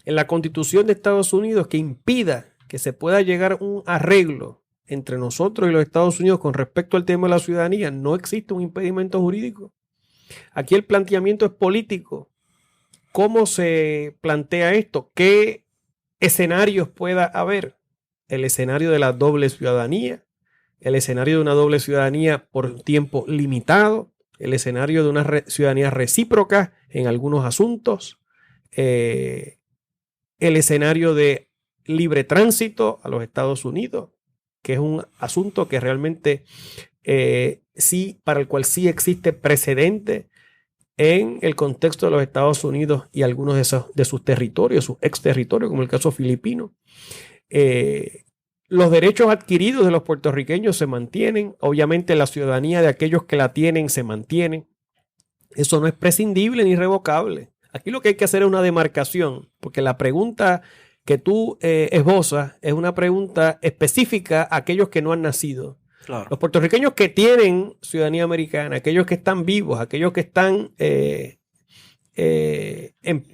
en la Constitución de Estados Unidos que impida que se pueda llegar a un arreglo entre nosotros y los Estados Unidos con respecto al tema de la ciudadanía. No existe un impedimento jurídico. Aquí el planteamiento es político. ¿Cómo se plantea esto? ¿Qué escenarios pueda haber? El escenario de la doble ciudadanía, el escenario de una doble ciudadanía por tiempo limitado, el escenario de una ciudadanía recíproca en algunos asuntos, el escenario de libre tránsito a los Estados Unidos, que es un asunto que realmente sí, para el cual sí existe precedente en el contexto de los Estados Unidos y algunos de sus territorios, sus ex territorios, como el caso filipino. Los derechos adquiridos de los puertorriqueños se mantienen. Obviamente la ciudadanía de aquellos que la tienen se mantiene. Eso no es prescindible ni revocable. Aquí lo que hay que hacer es una demarcación, porque la pregunta que tú esbozas es una pregunta específica a aquellos que no han nacido. Claro. Los puertorriqueños que tienen ciudadanía americana, aquellos que están vivos, aquellos que están en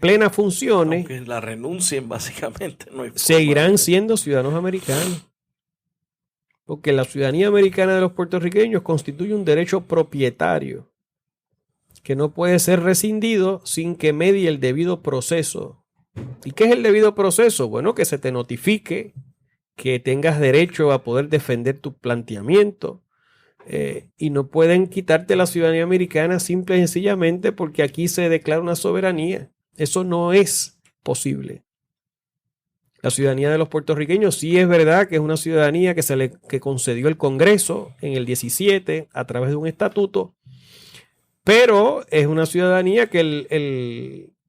plenas funciones, aunque la renuncien, básicamente no hay seguirán siendo ciudadanos americanos. Porque la ciudadanía americana de los puertorriqueños constituye un derecho propietario que no puede ser rescindido sin que medie el debido proceso. ¿Y qué es el debido proceso? Bueno, que se te notifique, que tengas derecho a poder defender tu planteamiento, y no pueden quitarte la ciudadanía americana simple y sencillamente porque aquí se declara una soberanía. Eso no es posible. La ciudadanía de los puertorriqueños sí es verdad que es una ciudadanía que concedió el Congreso en el 17 a través de un estatuto, pero es una ciudadanía que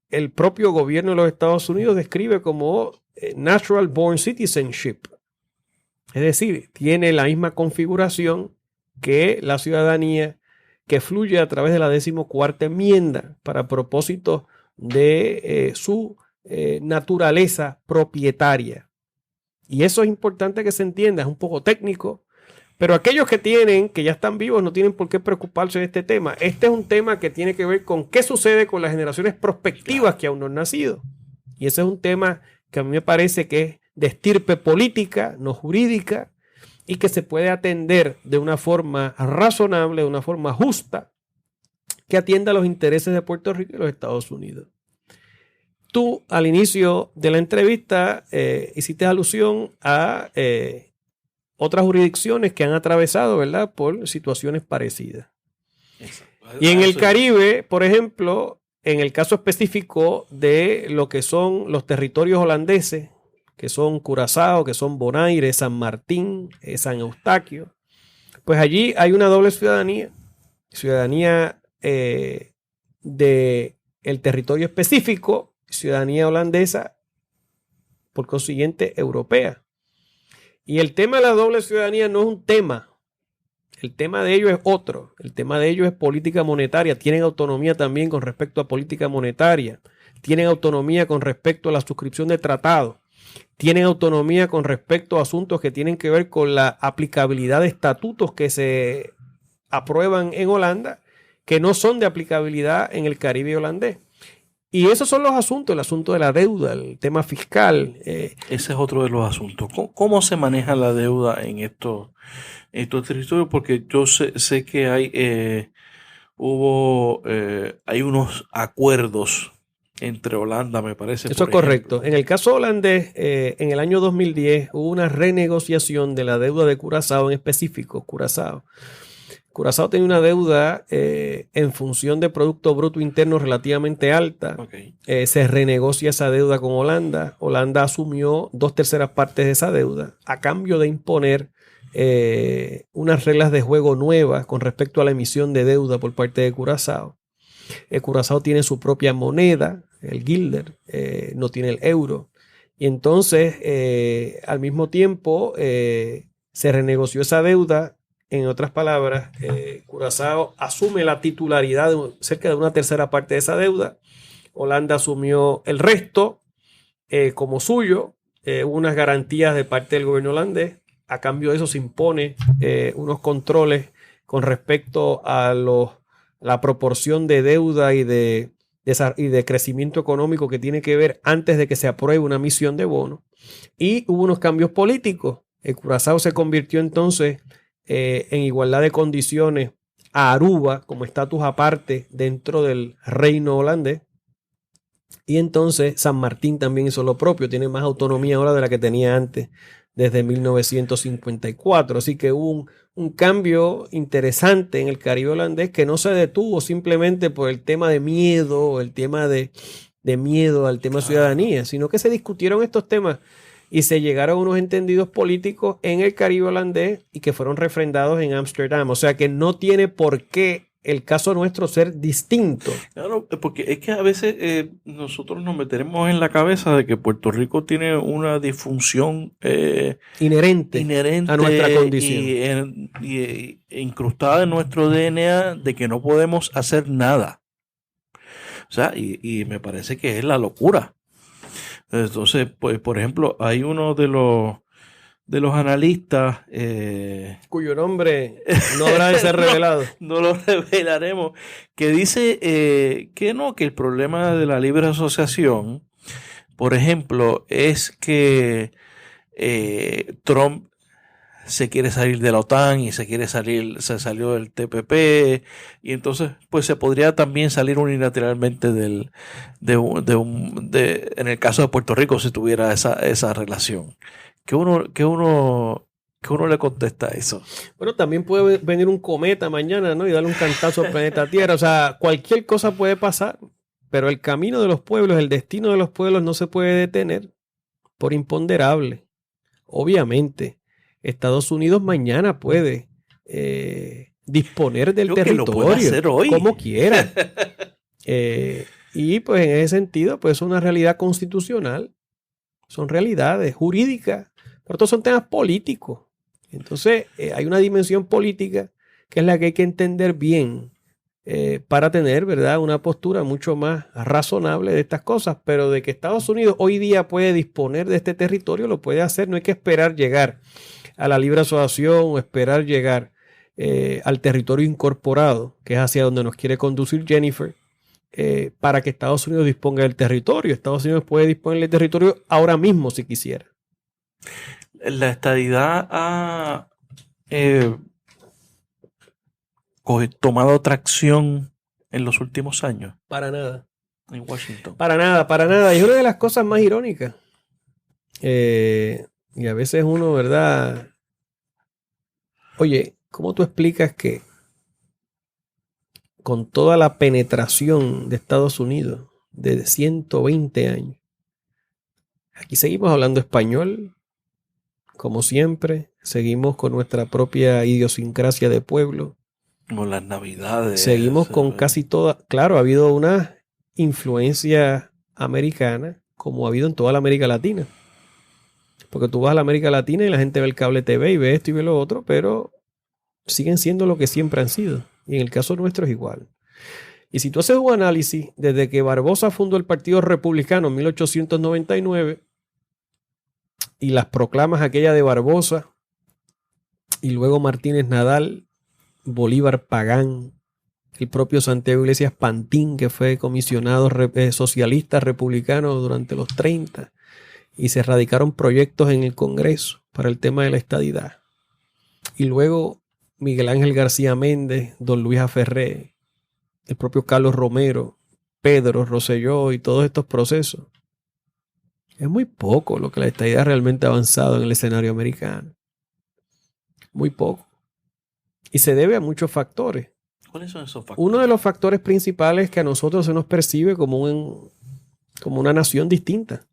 el propio gobierno de los Estados Unidos describe como natural born citizenship. Es decir, tiene la misma configuración que la ciudadanía que fluye a través de la 14ª enmienda para propósitos de su naturaleza propietaria. Y eso es importante que se entienda, es un poco técnico, Pero aquellos que ya están vivos, no tienen por qué preocuparse de este tema. Este es un tema que tiene que ver con qué sucede con las generaciones prospectivas que aún no han nacido. Y ese es un tema que a mí me parece que es de estirpe política, no jurídica, y que se puede atender de una forma razonable, de una forma justa, que atienda los intereses de Puerto Rico y los Estados Unidos. Tú, al inicio de la entrevista, hiciste alusión a otras jurisdicciones que han atravesado, ¿verdad?, por situaciones parecidas. Exacto. Y en el Caribe, por ejemplo, en el caso específico de lo que son los territorios holandeses, que son Curazao, que son Bonaire, San Martín, San Eustaquio, pues allí hay una doble ciudadanía. Ciudadanía del territorio específico, ciudadanía holandesa, por consiguiente europea. Y el tema de la doble ciudadanía no es un tema. El tema de ellos es otro. El tema de ellos es política monetaria. Tienen autonomía también con respecto a política monetaria. Tienen autonomía con respecto a la suscripción de tratados. Tienen autonomía con respecto a asuntos que tienen que ver con la aplicabilidad de estatutos que se aprueban en Holanda, que no son de aplicabilidad en el Caribe holandés. Y esos son los asuntos, el asunto de la deuda, el tema fiscal. Ese es otro de los asuntos. ¿Cómo se maneja la deuda en estos territorios? Porque yo sé que hay unos acuerdos entre Holanda, me parece. Eso es correcto. En el caso holandés, en el año 2010 hubo una renegociación de la deuda de Curazao en específico. Curazao tenía una deuda en función de Producto Bruto Interno relativamente alta. Okay. Se renegocia esa deuda con Holanda. Holanda asumió 2/3 partes de esa deuda a cambio de imponer unas reglas de juego nuevas con respecto a la emisión de deuda por parte de Curazao. Curazao tiene su propia moneda, el guilder, no tiene el euro. Y entonces, al mismo tiempo, se renegoció esa deuda. En otras palabras, Curazao asume la titularidad de cerca de 1/3 parte de esa deuda. Holanda asumió el resto como suyo. Hubo unas garantías de parte del gobierno holandés. A cambio de eso se impone unos controles con respecto a la proporción de deuda y de crecimiento económico que tiene que ver antes de que se apruebe una emisión de bonos. Y hubo unos cambios políticos. Curazao se convirtió entonces en igualdad de condiciones a Aruba como estatus aparte dentro del reino holandés. Y entonces San Martín también hizo lo propio, tiene más autonomía ahora de la que tenía antes, desde 1954. Así que hubo un cambio interesante en el Caribe holandés que no se detuvo simplemente por el tema de miedo, el tema de miedo al tema ciudadanía, sino que se discutieron estos temas y se llegaron a unos entendidos políticos en el Caribe holandés y que fueron refrendados en Ámsterdam. O sea que no tiene por qué el caso nuestro ser distinto. Claro, porque es que a veces nosotros nos meteremos en la cabeza de que Puerto Rico tiene una disfunción inherente a nuestra condición y incrustada en nuestro DNA de que no podemos hacer nada. O sea, y me parece que es la locura. Entonces, pues, por ejemplo, hay uno de los analistas cuyo nombre no habrá de ser revelado. No lo revelaremos, que dice que el problema de la libre asociación, por ejemplo, es que Trump se quiere salir de la OTAN y se salió del TPP, y entonces pues se podría también salir unilateralmente en el caso de Puerto Rico si tuviera esa relación. ¿Qué uno le contesta a eso? Bueno, también puede venir un cometa mañana, ¿no? Y darle un cantazo al planeta Tierra. O sea, cualquier cosa puede pasar, pero el camino de los pueblos, el destino de los pueblos no se puede detener por imponderable. Obviamente, Estados Unidos mañana puede disponer del territorio que lo puede hacer hoy, como quiera. Y pues en ese sentido, pues es una realidad constitucional. Son realidades jurídicas, pero estos son temas políticos. Entonces, hay una dimensión política que es la que hay que entender bien para tener, ¿verdad?, una postura mucho más razonable de estas cosas. Pero de que Estados Unidos hoy día puede disponer de este territorio, lo puede hacer. No hay que esperar llegar a la libre asociación o esperar llegar al territorio incorporado, que es hacia donde nos quiere conducir Jennifer, para que Estados Unidos disponga del territorio. Estados Unidos puede disponer del territorio ahora mismo si quisiera. La estadidad ha tomado tracción en los últimos años. Para nada. En Washington. Para nada. Y es una de las cosas más irónicas. Y a veces uno, ¿verdad? Oye, ¿cómo tú explicas que con toda la penetración de Estados Unidos de 120 años, aquí seguimos hablando español, como siempre, seguimos con nuestra propia idiosincrasia de pueblo? Como las navidades. Seguimos con casi toda, claro, ha habido una influencia americana como ha habido en toda la América Latina. Porque tú vas a la América Latina y la gente ve el cable TV y ve esto y ve lo otro, pero siguen siendo lo que siempre han sido. Y en el caso nuestro es igual. Y si tú haces un análisis, desde que Barbosa fundó el Partido Republicano en 1899 y las proclamas aquella de Barbosa y luego Martínez Nadal, Bolívar Pagán, el propio Santiago Iglesias Pantín, que fue comisionado socialista republicano durante los 30, y se radicaron proyectos en el Congreso para el tema de la estadidad. Y luego Miguel Ángel García Méndez, don Luis Aferré, el propio Carlos Romero, Pedro Rosselló y todos estos procesos. Es muy poco lo que la estadidad realmente ha avanzado en el escenario americano. Muy poco. Y se debe a muchos factores. ¿Cuáles son esos factores? Uno de los factores principales es que a nosotros se nos percibe como una nación distinta.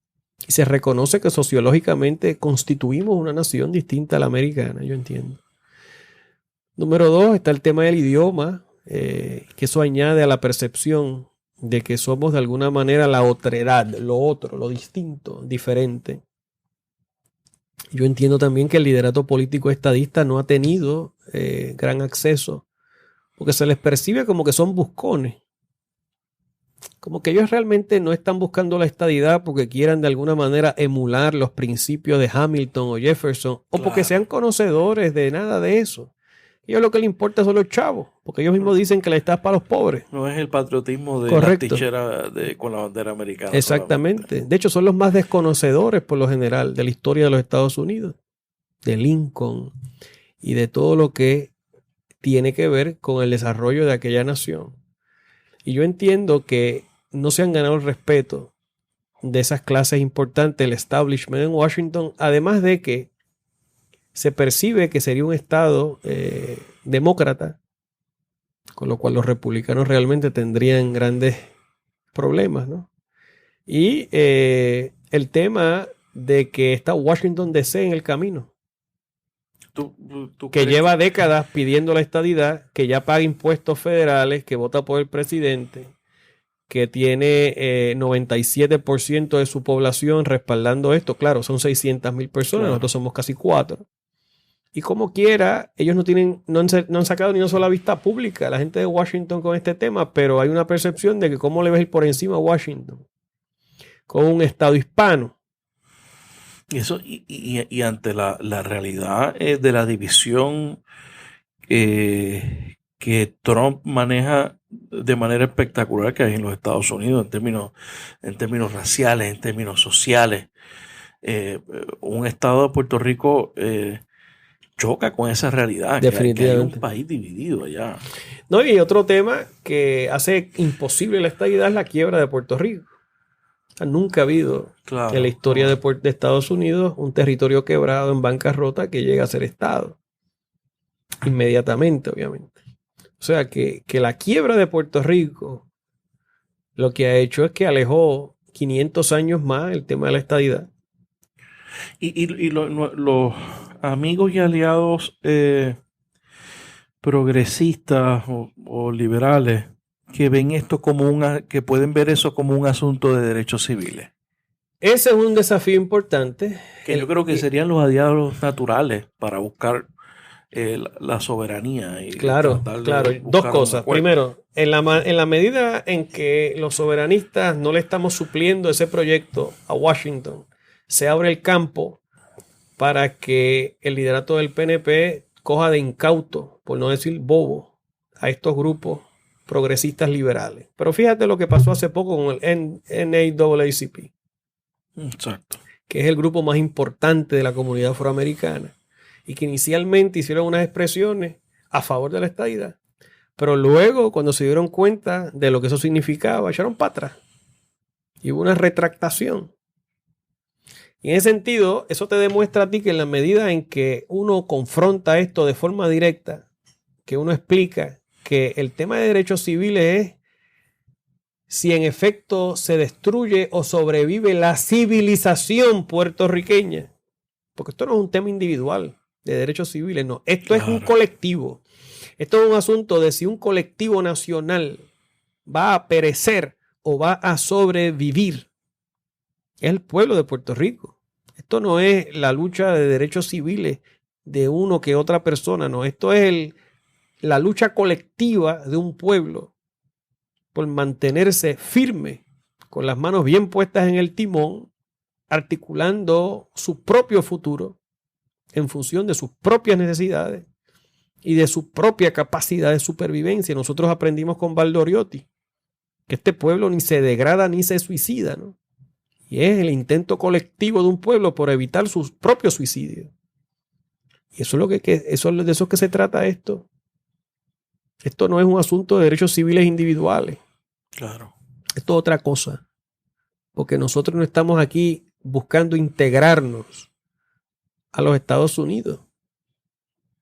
Y se reconoce que sociológicamente constituimos una nación distinta a la americana, yo entiendo. Número 2, está el tema del idioma, que eso añade a la percepción de que somos de alguna manera la otredad, lo otro, lo distinto, diferente. Yo entiendo también que el liderato político estadista no ha tenido gran acceso, porque se les percibe como que son buscones. Como que ellos realmente no están buscando la estadidad porque quieran de alguna manera emular los principios de Hamilton o Jefferson, o porque sean conocedores de nada de eso. A ellos lo que les importa son los chavos, porque ellos mismos dicen que la estadidad es para los pobres. No es el patriotismo de Correcto. la tichera con la bandera americana. Exactamente. Solamente. De hecho, son los más desconocedores por lo general de la historia de los Estados Unidos, de Lincoln y de todo lo que tiene que ver con el desarrollo de aquella nación. Y yo entiendo que no se han ganado el respeto de esas clases importantes, el establishment en Washington, además de que se percibe que sería un estado demócrata, con lo cual los republicanos realmente tendrían grandes problemas, ¿no? Y el tema de que está Washington DC en el camino, que lleva décadas pidiendo la estadidad, que ya paga impuestos federales, que vota por el presidente, que tiene 97% de su población respaldando esto. Claro, son 600,000 personas, claro. Nosotros somos casi 4. Y como quiera, ellos no han sacado ni una sola vista pública la gente de Washington con este tema, pero hay una percepción de que cómo le ves ir por encima a Washington con un estado hispano. Y eso, y ante la realidad de la división que Trump maneja de manera espectacular que hay en los Estados Unidos en términos raciales, en términos sociales, un estado de Puerto Rico choca con esa realidad. Definitivamente. Que hay un país dividido allá. No, y otro tema que hace imposible la estadidad es la quiebra de Puerto Rico. Nunca ha habido en la historia de Estados Unidos un territorio quebrado en bancarrota que llegue a ser estado. Inmediatamente, obviamente. O sea que la quiebra de Puerto Rico lo que ha hecho es que alejó 500 años más el tema de la estadidad. Y los amigos y aliados progresistas o liberales que ven esto que pueden ver eso como un asunto de derechos civiles. Ese es un desafío importante. Que yo creo que serían los aliados naturales para buscar la soberanía. Y claro. Dos cosas. Primero, en la medida en que los soberanistas no le estamos supliendo ese proyecto a Washington, se abre el campo para que el liderato del PNP coja de incauto, por no decir bobo, a estos grupos progresistas liberales. Pero fíjate lo que pasó hace poco con el NAACP. Exacto. Que es el grupo más importante de la comunidad afroamericana, y que inicialmente hicieron unas expresiones a favor de la estadidad, pero luego, cuando se dieron cuenta de lo que eso significaba, echaron para atrás y hubo una retractación. Y en ese sentido, eso te demuestra a ti que en la medida en que uno confronta esto de forma directa, que uno explica que el tema de derechos civiles es si en efecto se destruye o sobrevive la civilización puertorriqueña. Porque esto no es un tema individual de derechos civiles, no. Esto es un colectivo. Esto es un asunto de si un colectivo nacional va a perecer o va a sobrevivir. Es el pueblo de Puerto Rico. Esto no es la lucha de derechos civiles de uno que otra persona, no. Esto es la lucha colectiva de un pueblo por mantenerse firme, con las manos bien puestas en el timón, articulando su propio futuro en función de sus propias necesidades y de su propia capacidad de supervivencia. Nosotros aprendimos con Valdoriotti que este pueblo ni se degrada ni se suicida, ¿no? Y es el intento colectivo de un pueblo por evitar sus propios suicidios. Y eso es de eso que se trata esto. Esto no es un asunto de derechos civiles individuales. Claro. Esto es otra cosa. Porque nosotros no estamos aquí buscando integrarnos a los Estados Unidos,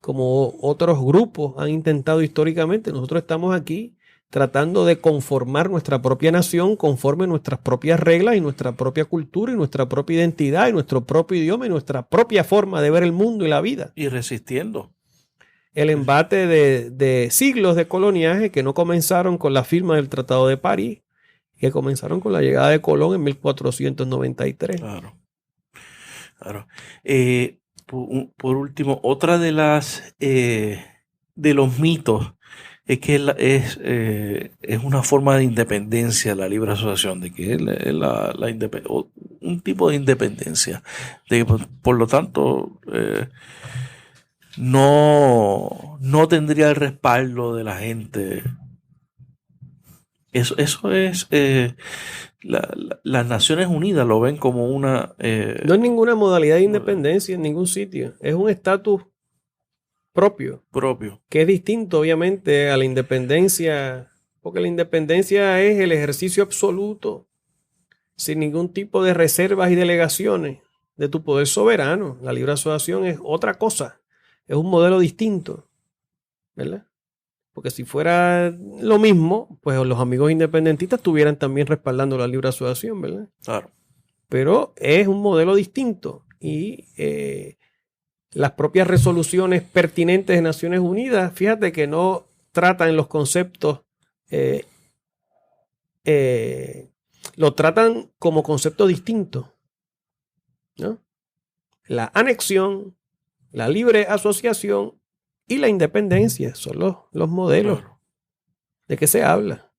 como otros grupos han intentado históricamente. Nosotros estamos aquí tratando de conformar nuestra propia nación conforme nuestras propias reglas y nuestra propia cultura y nuestra propia identidad y nuestro propio idioma y nuestra propia forma de ver el mundo y la vida. Y resistiendo. El embate de siglos de coloniaje que no comenzaron con la firma del Tratado de París, que comenzaron con la llegada de Colón en 1493. Claro. Claro. Por último, otra de los mitos es que es una forma de independencia la libre asociación, de que es un tipo de independencia, de que por lo tanto no tendría el respaldo de la gente. Eso es las Naciones Unidas lo ven como una... no es ninguna modalidad de independencia en ningún sitio. Es un estatus propio. Que es distinto, obviamente, a la independencia, porque la independencia es el ejercicio absoluto, sin ningún tipo de reservas y delegaciones de tu poder soberano. La libre asociación es otra cosa. Es un modelo distinto, ¿verdad? Porque si fuera lo mismo, pues los amigos independentistas estuvieran también respaldando la libre asociación, ¿verdad? Claro. Pero es un modelo distinto y las propias resoluciones pertinentes de Naciones Unidas, fíjate que no tratan los conceptos, lo tratan como conceptos distintos, ¿no? La anexión, la libre asociación y la independencia son los modelos. Claro. ¿De qué se habla?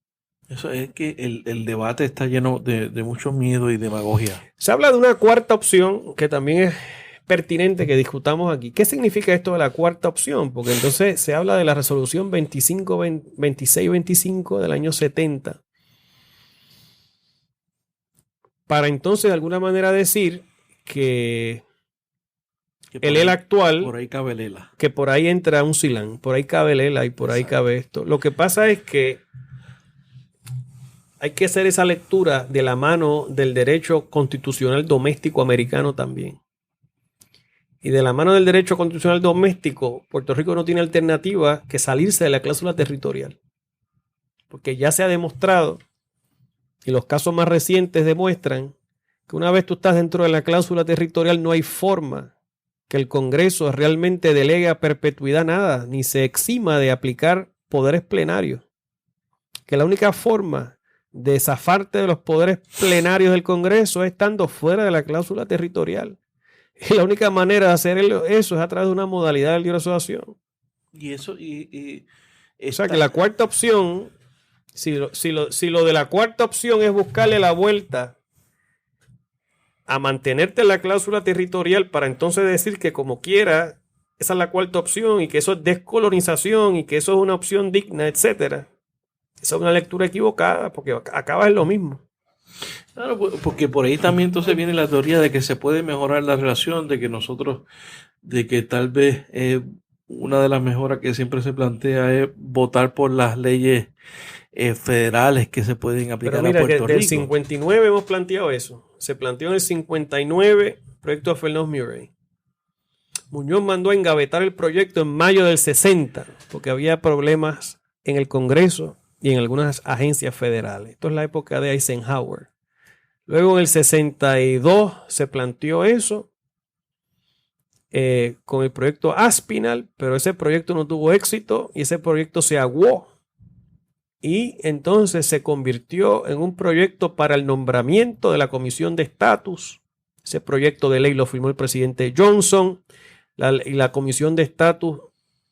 Eso es que el debate está lleno de mucho miedo y demagogia. Se habla de una cuarta opción que también es pertinente que discutamos aquí. ¿Qué significa esto de la cuarta opción? Porque entonces se habla de la resolución 2625 del año 70. Para entonces de alguna manera decir que el ELA actual, por ahí cabe el ELA, que por ahí entra un CILAN, por ahí cabe el ELA y por ahí cabe esto. Lo que pasa es que hay que hacer esa lectura de la mano del derecho constitucional doméstico americano también. Y de la mano del derecho constitucional doméstico, Puerto Rico no tiene alternativa que salirse de la cláusula territorial. Porque ya se ha demostrado, y los casos más recientes demuestran, que una vez tú estás dentro de la cláusula territorial no hay forma que el Congreso realmente delegue a perpetuidad nada, ni se exima de aplicar poderes plenarios. Que la única forma de zafarte de los poderes plenarios del Congreso es estando fuera de la cláusula territorial. Y la única manera de hacer eso es a través de una modalidad de libre asociación. Y eso, o sea que la cuarta opción, si lo de la cuarta opción es buscarle la vuelta a mantenerte en la cláusula territorial para entonces decir que como quiera, esa es la cuarta opción y que eso es descolonización y que eso es una opción digna, etcétera. Esa es una lectura equivocada porque acaba en lo mismo. Claro, porque por ahí también entonces viene la teoría de que se puede mejorar la relación, de que tal vez una de las mejoras que siempre se plantea es votar por las leyes federales que se pueden aplicar. Pero mira, a Puerto que del Rico. 59 hemos planteado eso. Se planteó en el 59, proyecto de Fernández Murray. Muñoz mandó a engavetar el proyecto en mayo del 60 porque había problemas en el Congreso y en algunas agencias federales. Esto es la época de Eisenhower. Luego en el 62 se planteó eso con el proyecto Aspinall, pero ese proyecto no tuvo éxito y ese proyecto se aguó. Y entonces se convirtió en un proyecto para el nombramiento de la Comisión de Estatus. Ese proyecto de ley lo firmó el presidente Johnson y la Comisión de Estatus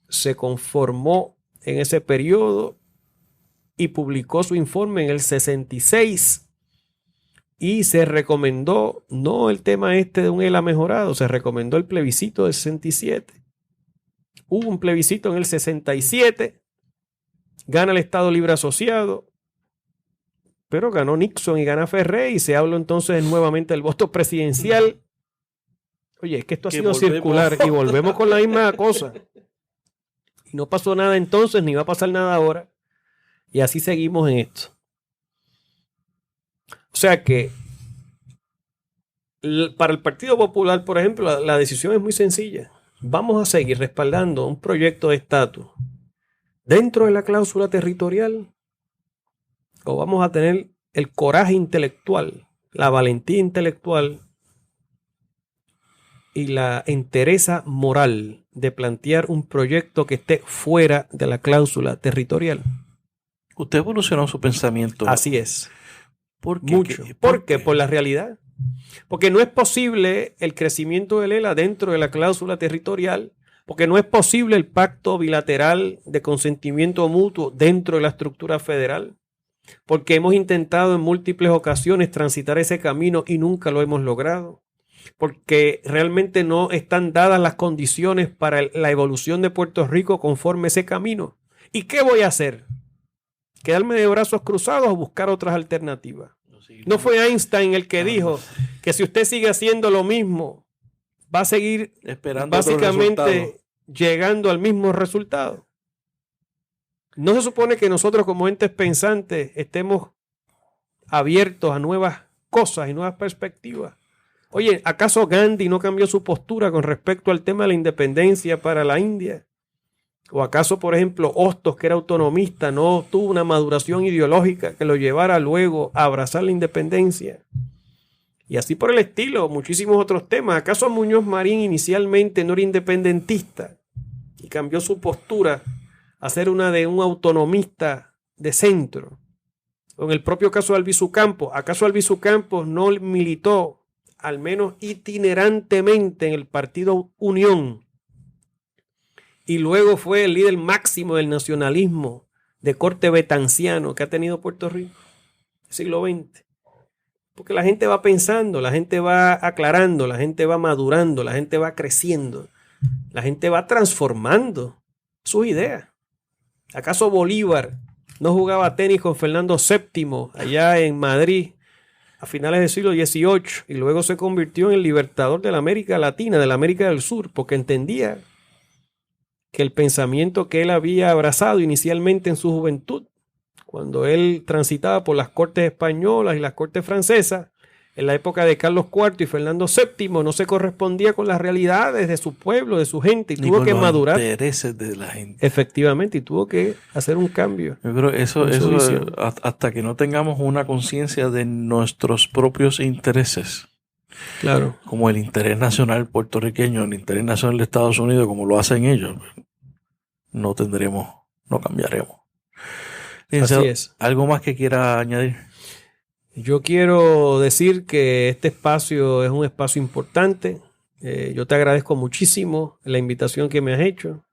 se conformó en ese periodo y publicó su informe en el 66 y se recomendó, no el tema de un ELA mejorado, se recomendó el plebiscito del 67. Hubo un plebiscito en el 67, gana el Estado Libre Asociado, pero ganó Nixon y gana Ferré y se habló entonces nuevamente del voto presidencial. Oye, es que esto ha sido circular y volvemos con la misma cosa. Y no pasó nada entonces, ni va a pasar nada ahora. Y así seguimos en esto. O sea que para el Partido Popular, por ejemplo, la decisión es muy sencilla. Vamos a seguir respaldando un proyecto de estatus dentro de la cláusula territorial o vamos a tener el coraje intelectual, la valentía intelectual y la entereza moral de plantear un proyecto que esté fuera de la cláusula territorial. Usted evolucionó su pensamiento. Así es. ¿Por qué? Mucho. ¿Por qué? Por la realidad. Porque no es posible el crecimiento del ELA dentro de la cláusula territorial, porque no es posible el pacto bilateral de consentimiento mutuo dentro de la estructura federal, porque hemos intentado en múltiples ocasiones transitar ese camino y nunca lo hemos logrado, porque realmente no están dadas las condiciones para la evolución de Puerto Rico conforme ese camino. ¿Y qué voy a hacer? ¿Quedarme de brazos cruzados o buscar otras alternativas? No fue Einstein el que dijo que si usted sigue haciendo lo mismo, va a seguir esperando básicamente llegando al mismo resultado. No se supone que nosotros como entes pensantes estemos abiertos a nuevas cosas y nuevas perspectivas. Oye, ¿acaso Gandhi no cambió su postura con respecto al tema de la independencia para la India? ¿O acaso, por ejemplo, Hostos, que era autonomista, no tuvo una maduración ideológica que lo llevara luego a abrazar la independencia? Y así por el estilo, muchísimos otros temas. ¿Acaso Muñoz Marín inicialmente no era independentista y cambió su postura a ser una de un autonomista de centro? O en el propio caso de Albizu Campos, ¿acaso Albizu Campos no militó, al menos itinerantemente, en el Partido Unión? Y luego fue el líder máximo del nacionalismo de corte betanciano que ha tenido Puerto Rico, siglo XX. Porque la gente va pensando, la gente va aclarando, la gente va madurando, la gente va creciendo, la gente va transformando sus ideas. ¿Acaso Bolívar no jugaba tenis con Fernando VII allá en Madrid a finales del siglo XVIII y luego se convirtió en el libertador de la América Latina, de la América del Sur, porque entendía que el pensamiento que él había abrazado inicialmente en su juventud, cuando él transitaba por las cortes españolas y las cortes francesas, en la época de Carlos IV y Fernando VII, no se correspondía con las realidades de su pueblo, de su gente, y tuvo que madurar. Los intereses de la gente. Efectivamente, y tuvo que hacer un cambio. Yo creo eso hasta que no tengamos una conciencia de nuestros propios intereses. Claro. Como el interés nacional puertorriqueño, el interés nacional de Estados Unidos, como lo hacen ellos, no cambiaremos. Así es. ¿Algo más que quiera añadir? Yo quiero decir que este espacio es un espacio importante. Yo te agradezco muchísimo la invitación que me has hecho.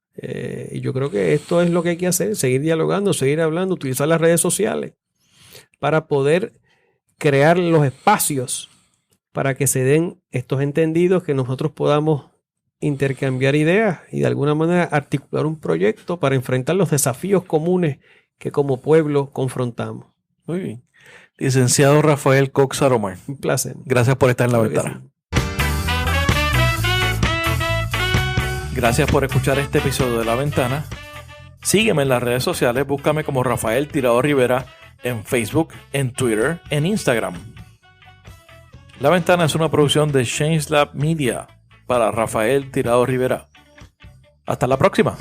Y yo creo que esto es lo que hay que hacer, seguir dialogando, seguir hablando, utilizar las redes sociales para poder crear los espacios para que se den estos entendidos, que nosotros podamos intercambiar ideas y de alguna manera articular un proyecto para enfrentar los desafíos comunes que como pueblo confrontamos. Muy bien. Licenciado Rafael Cox Salomar. Un placer. Gracias por estar en La Ventana. Gracias por escuchar este episodio de La Ventana. Sígueme en las redes sociales, búscame como Rafael Tirado Rivera en Facebook, en Twitter, en Instagram. La Ventana es una producción de Change Lab Media para Rafael Tirado Rivera. Hasta la próxima.